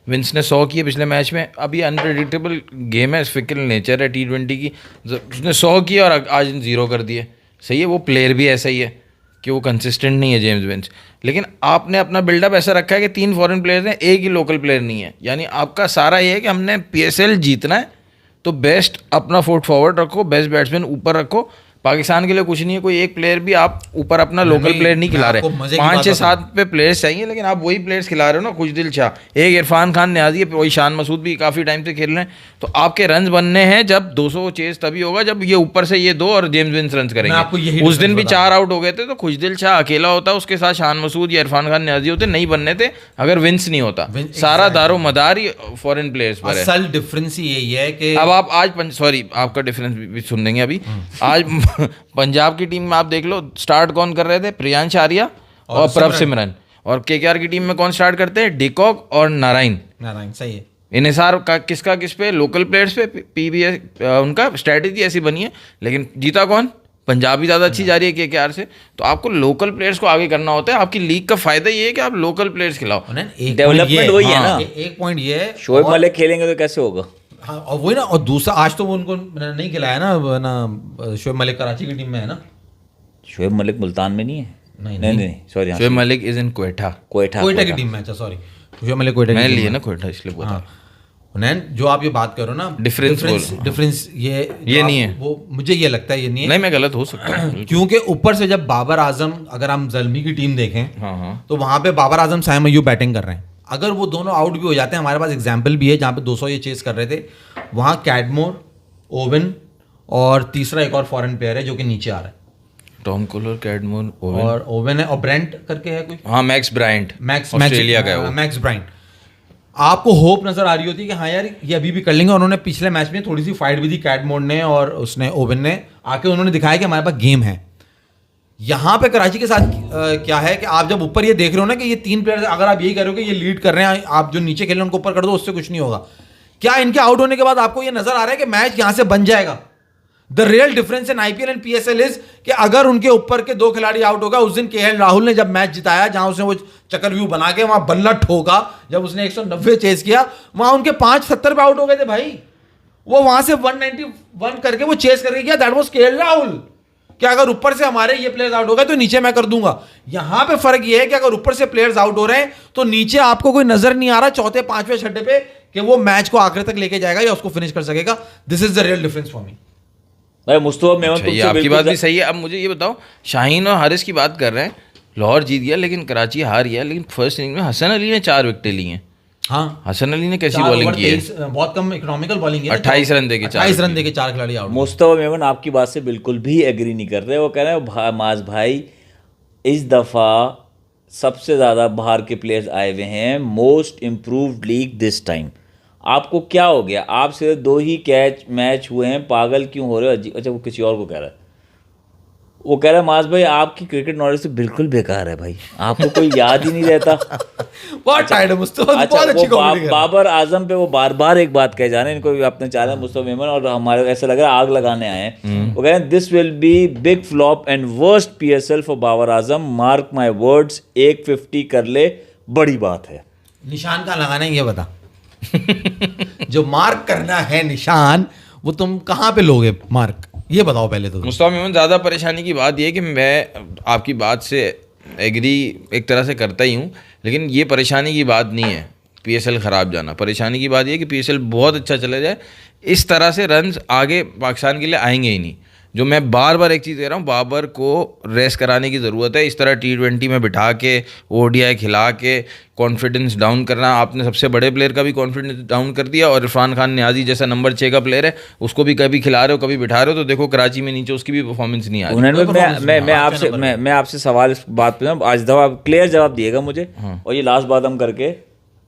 विंस ने 100 किए पिछले मैच में। अब ये अनप्रेडिक्टेबल गेम है, फिकल नेचर है T20 की, उसने 100 किया और आज 0 कर दिए। सही है, वो प्लेयर भी ऐसा ही है कि वो कंसिस्टेंट नहीं है जेम्स विंस, लेकिन आपने अपना बिल्डअप ऐसा रखा है कि 3 फॉरेन प्लेयर्स हैं, एक ही लोकल प्लेयर नहीं है। यानी आपका सारा ये है कि हमने PSL जीतना है तो बेस्ट अपना फुट फॉरवर्ड रखो, बेस्ट बैट्समैन ऊपर रखो। पाकिस्तान के लिए कुछ नहीं है, कोई एक प्लेयर भी आप ऊपर अपना लोकल प्लेयर नहीं खिला रहे, 5 6 7 पे प्लेयर्स चाहिए, लेकिन आप वही प्लेयर्स खिला रहे हो ना, खुशदिल शाह, एक इरफान खान न्याजी, वही शान मसूद भी काफ़ी टाइम से खेल रहे हैं। तो आपके रन बनने हैं जब 200 चेज तभी होगा जब ये ऊपर से ये 2 और जेम्स विंस रन करेंगे। उस दिन भी 4 आउट हो गए थे तो खुशदिल शाह अकेला होता, उसके साथ शान मसूद या इरफान खान न्याजी होते, नहीं बनने थे अगर विंस नहीं होता। सारा दारो मदार ही फॉरेन प्लेयर्स पर है। असल डिफरेंस ही यही है कि अब आप आज सॉरी आपका डिफरेंस भी सुन लेंगे अभी। आज पंजाब की टीम में आप देख लो स्टार्ट कौन कर रहे थे, प्रियांश आर्या और प्रभ सिमरन, और केकेआर की टीम में कौन स्टार्ट करते हैं, डिकॉक और नारायण। सही है। इन्हिसार का किस पे, लोकल प्लेयर्स पे, पीबीएस उनका स्ट्रैटेजी ऐसी बनी है, लेकिन जीता कौन? पंजाबी ज़्यादा अच्छी जा रही है केकेआर से। तो आपको लोकल प्लेयर्स को आगे करना होता है, आपकी लीग का फायदा ये है कि आप लोकल प्लेयर्स खिलाओ। डेवलपमेंट वही है ना, एक पॉइंट ये है, शोएब मलिक खेलेंगे तो कैसे होगा? हाँ, और वही ना, और दूसरा आज तो वो उनको नहीं खिलाया ना शोएब मलिक कराची की टीम में है ना। शोएब मलिक मुल्तान में नहीं है? नहीं sorry, Shoaib Malik is in Quetta की टीम में। अच्छा सॉरी, शोएब मलिक क्वेटा मैंने लिया ना क्वेटा, इसलिए बोला। हुनैन जो आप ये बात करो ना, डिफरेंस ये नहीं है, वो मुझे ये लगता है ये नहीं है। नहीं, मैं गलत हो सकता हूँ क्योंकि ऊपर से जब बाबर आजम, अगर हम ज़ल्मी की टीम देखें, हाँ, तो वहां पे बाबर आजम साइम अय्यूब बैटिंग कर रहे हैं। अगर वो दोनों आउट भी हो जाते हैं, हमारे पास एग्जाम्पल भी है जहाँ पे 200 ये चेस कर रहे थे, वहाँ कैडमोर, ओवन और तीसरा एक और फॉरेन प्लेयर है जो कि नीचे आ रहा है, टॉम कोलर, कैडमोर, और ओवन है और ब्रेंट करके है कोई, हाँ, मैक्स ब्रायंट, ऑस्ट्रेलिया का है वो, मैक्स ब्रायंट। आपको होप नजर आ रही होती है कि हाँ यार ये अभी भी कर लेंगे। उन्होंने पिछले मैच में थोड़ी सी फाइट भी दी कैडमोर ने और उसने ओवन ने आके, उन्होंने दिखाया कि हमारे पास गेम है। यहाँ पे कराची के साथ क्या है कि आप जब ऊपर ये देख रहे हो ना कि ये 3 प्लेयर, अगर आप यही कर रहे हो कि ये लीड कर रहे हैं, आप जो नीचे खेल रहे हैं उनको ऊपर कर दो, उससे कुछ नहीं होगा। क्या इनके आउट होने के बाद आपको ये नजर आ रहा है कि मैच यहां से बन जाएगा? The real difference in IPL and PSL is कि अगर उनके ऊपर के 2 खिलाड़ी आउट होगा, उस दिन केएल राहुल ने जब मैच जिताया, जहां उसने वो चक्रव्यूह बना के वहां बल्ला ठोका, जब उसने 190 चेस किया, वहां उनके 5-70 पे आउट हो गए थे भाई। वो वहां से 191 करके वो चेस करके किया, दैट वाज केएल राहुल। कि अगर ऊपर से हमारे ये प्लेयर्स आउट हो गए तो नीचे मैं कर दूंगा। यहां पे फर्क ये है कि अगर ऊपर से प्लेयर्स आउट हो रहे हैं तो नीचे आपको कोई नजर नहीं आ रहा चौथे 5वें छठे पे कि वो मैच को आखिर तक लेके जाएगा या उसको फिनिश कर सकेगा। This is the real difference for me. भाई मुस्तफा मेमन, ये आपकी बात भी सही है। अब मुझे ये बताओ, शाहीन और हारिस की बात कर रहे हैं, लाहौर जीत गया लेकिन कराची हार गया, लेकिन फर्स्ट इनिंग में हसन अली ने 4 विकेटें ली हैं। हाँ, हसन अली ने कैसी बॉलिंग की है? बहुत कम इकोनॉमिकल बॉलिंग है, 28 रन देके 4 खिलाड़ी आउट। मुस्तफा मेमन आपकी बात से बिल्कुल भी एग्री नहीं कर रहे। वो कह रहे हैं माज भाई इस दफ़ा सबसे ज़्यादा बाहर के प्लेयर्स आए हुए हैं, most improved league this time. आपको क्या हो गया? आप सिर्फ 2 ही कैच मैच हुए हैं, पागल क्यों हो रहे हो? अच्छा, वो किसी और को कह रहा है। वो कह रहा है माज भाई आपकी क्रिकेट नॉलेज तो बिल्कुल बेकार है भाई, आपको कोई याद ही नहीं रहता। बहुत टाइट है मुस्तफा, अच्छा, बहुत अच्छी कॉमेडी कर रहा है। बाबर आजम पे वो बार बार एक बात कह जा रहे हैं, इनको भी अपने चाल है मुस्तफा मेमन, और हमारे ऐसा लग रहा है आग लगाने आए हैं। वो कह रहे हैं this will be big flop and worst PSL for Babar Azam, mark my words, 150 कर ले, बड़ी बात है। निशान कहाँ लगाना है ये बता। जो मार्क करना है निशान, वो तुम कहाँ पे लोगे मार्क, ये बताओ पहले तो। मुस्तफा मेमन, ज़्यादा परेशानी की बात यह है कि मैं आपकी बात से एग्री एक तरह से करता ही हूँ, लेकिन ये परेशानी की बात नहीं है पीएसएल ख़राब जाना। परेशानी की बात यह है कि पीएसएल बहुत अच्छा चला जाए, इस तरह से रन्स आगे पाकिस्तान के लिए आएंगे ही नहीं। जो मैं बार बार एक चीज़ कह रहा हूँ, बाबर को रेस्ट कराने की ज़रूरत है। इस तरह T20 में बिठा के, ODI खिला के कॉन्फिडेंस डाउन करना, आपने सबसे बड़े प्लेयर का भी कॉन्फिडेंस डाउन कर दिया, और इरफान खान नियाजी जैसा नंबर 6 का प्लेयर है, उसको भी कभी खिला रहे हो कभी बिठा रहे हो, तो देखो कराची में नीचे उसकी भी परफॉर्मेंस नहीं आ रही। मैं आपसे सवाल इस बात पे आज दफा क्लियर जवाब दिएगा मुझे, और ये लास्ट बात हम करके,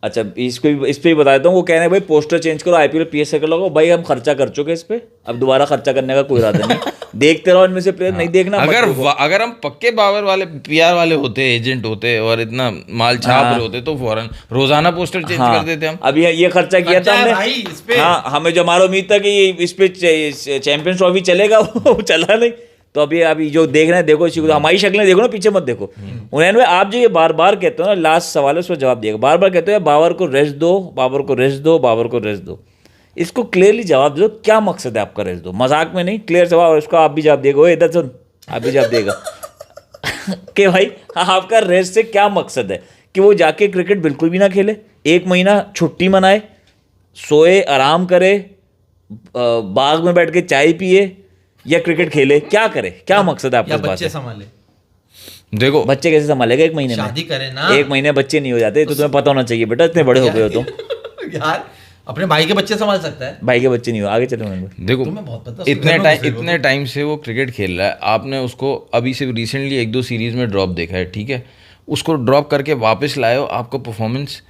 अच्छा इस पे ही बता देता हूँ। वो कह रहे हैं भाई पोस्टर चेंज करो, IPL PSL कर लो। भाई हम खर्चा कर चुके इस पे, अब दोबारा खर्चा करने का कोई इरादा नहीं। देखते रहो इनमें से प्लेयर, नहीं देखना। अगर हम पक्के बाबर वाले PR वाले होते, एजेंट होते और इतना माल छाप रहे होते तो फौरन रोजाना पोस्टर चेंज कर देते हम। अभी ये खर्चा किया था हमने। हाँ, हमें जो हमारा उम्मीद था कि इस पे चैंपियंस ट्रॉफी चलेगा, वो चला नहीं। तो अभी जो देख रहे हैं देखो, इसी को हमारी शक्लें देखो ना, पीछे मत देखो। उन्होंने आप जो ये बार बार कहते हो ना, लास्ट सवाल है उसको जवाब दिएगा, बार बार कहते हो बाबर को रेस्ट दो, बाबर को रेस्ट दो, बाबर को रेस्ट दो। इसको क्लियरली जवाब दो, क्या मकसद है आपका रेस्ट दो? मजाक में नहीं, क्लियर जवाब। और इसको आप भी जवाब देगा, इधर सुन, आप भी जवाब देगा कि भाई आपका रेस्ट से क्या मकसद है? कि वो जाके क्रिकेट बिल्कुल भी ना खेले, 1 महीना छुट्टी मनाए, सोए, आराम करे, बाग में बैठ के चाय पिए, या क्रिकेट खेले? क्या करे? क्या मकसद है आपके पास? बच्चे संभाले। देखो बच्चे कैसे संभालेगा 1 महीने में? शादी करे ना। 1 महीने बच्चे नहीं हो जाते, तो तुम्हें पता होना चाहिए बेटा, इतने बड़े हो गए हो तुम। यार अपने भाई के बच्चे संभाल सकता है, भाई के बच्चे नहीं हो। आगे चलो। देखो तुम्हें बहुत पता, इतने टाइम से वो क्रिकेट खेल रहा है, आपने उसको अभी से रिसेंटली 1-2 सीरीज में ड्रॉप देखा है, ठीक है? उसको ड्रॉप करके वापस लाए हो, आपको परफॉर्मेंस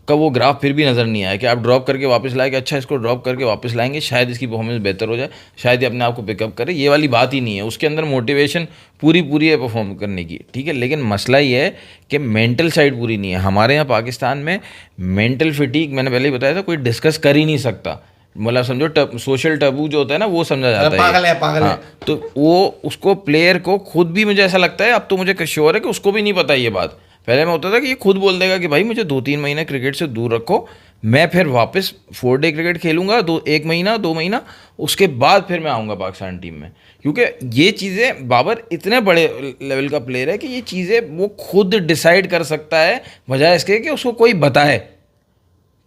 का वो ग्राफ फिर भी नज़र नहीं आया कि आप ड्रॉप करके वापस लाए कि अच्छा इसको ड्रॉप करके वापस लाएंगे, शायद इसकी परफॉर्मेंस बेहतर हो जाए, शायद ये अपने आप को पिकअप करे। ये वाली बात ही नहीं है, उसके अंदर मोटिवेशन पूरी है परफॉर्म करने की, ठीक है? लेकिन मसला ये है कि मेंटल साइड पूरी नहीं है। हमारे यहाँ पाकिस्तान में मेंटल फिटीक, मैंने पहले ही बताया था, कोई डिस्कस कर ही नहीं सकता। मतलब समझो सोशल टबू जो होता है ना, वो समझा जाता है। पागल है। तो वो उसको प्लेयर को खुद भी, मुझे ऐसा लगता है, अब तो मुझे श्योर है कि उसको भी नहीं पता ये बात। पहले में होता था कि ये खुद बोल देगा कि भाई मुझे 2-3 महीने क्रिकेट से दूर रखो, मैं फिर वापस 4 डे क्रिकेट खेलूंगा, 1 महीना 2 महीना, उसके बाद फिर मैं आऊँगा पाकिस्तान टीम में। क्योंकि ये चीज़ें, बाबर इतने बड़े लेवल का प्लेयर है कि ये चीज़ें वो खुद डिसाइड कर सकता है, बजाय इसके कि उसको कोई बताए।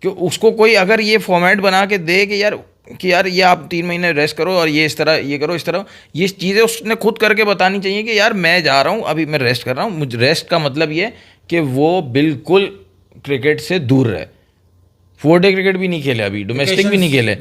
कि उसको कोई अगर ये फॉर्मेट बना के दे कि यार ये आप 3 महीने रेस्ट करो और ये इस तरह ये करो इस तरह, ये चीज़ें उसने खुद करके बतानी चाहिए कि यार मैं जा रहा हूँ, अभी मैं रेस्ट कर रहा हूँ। मुझे रेस्ट का मतलब ये कि वो बिल्कुल क्रिकेट से दूर रहे, 4 डे क्रिकेट भी नहीं खेले, अभी डोमेस्टिक भी नहीं खेले,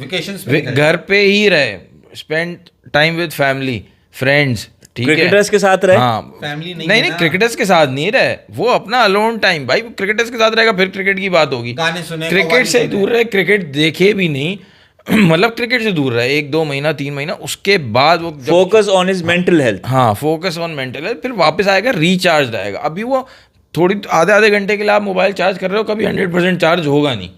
घर पे ही रहे, spend time with family friends, ठीक है, क्रिकेटर्स के साथ रहे। हाँ फैमिली नहीं क्रिकेटर्स के साथ नहीं रहे, वो अपना अलोन टाइम, भाई क्रिकेटर्स के साथ रहेगा फिर क्रिकेट की बात होगी, गाने सुने, क्रिकेट से दूर रहे, क्रिकेट देखे भी नहीं मतलब क्रिकेट से दूर रहे 1-2 महीना 3 महीना, उसके बाद वो focus on his mental health. हाँ फोकस ऑन मेंटल हेल्थ, फिर वापस आएगा रिचार्ज आएगा। अभी वो थोड़ी आधे घंटे के लिए आप मोबाइल चार्ज कर रहे हो, कभी 100% चार्ज होगा नहीं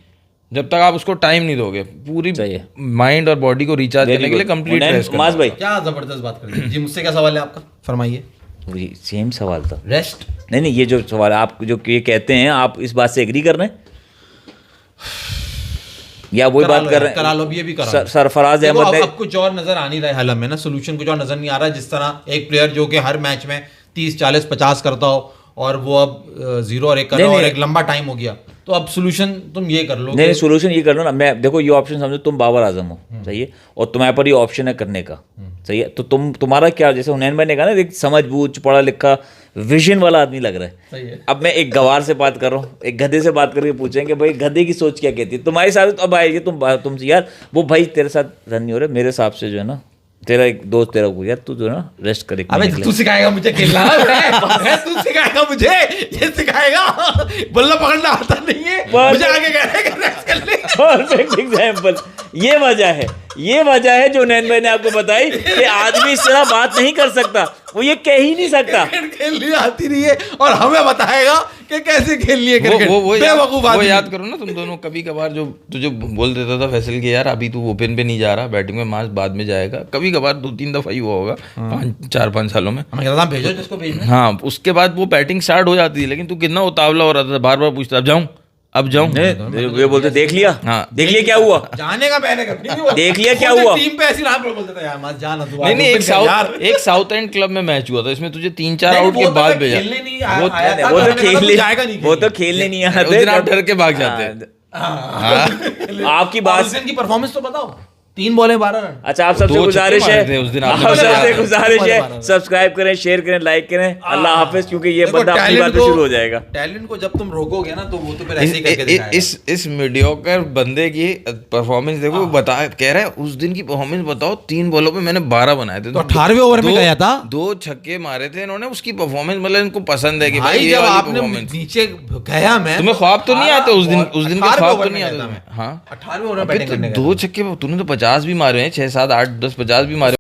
जब तक आप उसको टाइम नहीं दोगे पूरी माइंड और बॉडी को रिचार्ज करने के लिए। Complete rest. मास भाई क्या जबरदस्त बात कर जी, मुझसे क्या सवाल है आपका, फरमाइए। वही सेम सवाल था। रेस्ट नहीं ये जो सवाल आप जो ये कहते हैं, आप इस बात से एग्री कर रहे हैं या वही बात कर रहे हैं? करा लो, ये भी करा लो। सरफराज अहमद ने अब कुछ और नजर आ नहीं रहा है हलम में ना, सोल्यूशन कुछ और नजर नहीं आ रहा है। जिस तरह एक प्लेयर जो कि हर मैच में 30 40 50 करता हो और वो अब 0 और 1 कर रहा हो और एक लंबा टाइम हो गया, तो अब सोल्यूशन तुम ये कर लो। नहीं सोल्यूशन ये कर लो ना, मैं देखो ये ऑप्शन समझो, तुम बाबर आजम हो, सही है, और तुम्हारे पर ये ऑप्शन है करने का, सही है, तो तुम्हारा क्या, जैसे हुनैन भाई ने कहा ना, एक समझ बूझ पढ़ा लिखा विजन वाला आदमी लग रहा है, सही है। अब मैं एक गवार से बात कर रहा हूँ, एक गधे से बात करके पूछेंगे भाई गधे की सोच क्या कहती है तुम्हारे साथ, तो अब आएगी तुमसे यार वो भाई तेरे साथ रन नहीं हो रहे, मेरे हिसाब से जो है ना तेरा एक दोस्त तेरा को यार तू जो है ना रेस्ट करे। अबे तू सिखाएगा मुझे खेलना तू सिखाएगा मुझे, ये सिखाएगा, बल्ला पकड़ना आता नहीं है मुझे, आगे रेस्ट कर ले। परफेक्ट एग्जांपल, ये वजह है जो नैन भाई ने आपको बताई कि आदमी इस तरह बात नहीं कर सकता, वो ये कह ही नहीं सकता, खेलनी आती नहीं है और हमें बताएगा कि कैसे खेलनी है क्रिकेट। वो याद करो ना तुम दोनों, कभी कभार जो तुझे बोल देता था फैसल के यार अभी तू ओपन पे नहीं जा रहा, बैटिंग में मास बाद में जाएगा, कभी कभार 2-3 दफा ही हुआ होगा 4-5 सालों में, भेजो जिसको भेजना। हाँ उसके बाद वो बैटिंग स्टार्ट हो जाती है, लेकिन तू कितना उतावला हो रहा था, बार बार पूछता अब जाऊं ये बोलते देख लिया, हाँ देख लिया क्या हुआ, जाने का मैंने कभी नहीं हुआ, देख लिया क्या हुआ, टीम पे ऐसी रात में बोलते थे यार मत जाना तू। नहीं एक साउथ एंड क्लब में मैच हुआ था, इसमें तुझे 3-4 आउट के बाद भेजा, वो तो खेलने नहीं आया, उस दिन आप डर के भाग जाते। आपकी बात की परफॉर्मेंस तो बताओ, 3 बॉलें 12 रन। अच्छा आप सबसे गुजारिश है सब्सक्राइब करें, शेयर करें, लाइक करें, अल्लाह हाफिज, क्योंकि ये बंदा अपनी बात पे शुरू हो जाएगा। टैलेंट को जब तुम रोकोगे ना तो वो तो फिर ऐसे ही करके दिखाएगा। इस मीडियोकर बंदे की परफॉर्मेंस देखो, बता कह रहा है उस दिन की परफॉर्मेंस बताओ, 3 बॉलों पे मैंने 12 बनाए थे, तो 18वें ओवर में गया था, 2 छक्के मारे थे इन्होंने, उसकी परफॉर्मेंस मतलब इनको पसंद है कि भाई जब आपने नीचे गया, मैं तुम्हें ख्वाब तो नहीं आते उस दिन के ख्वाब तो नहीं आते तुम्हें? हाँ 18वें ओवर में बैटिंग करने 2 छक्के तूने तो 50 भी मारे हैं, 6 7 8 10 50 भी मारे।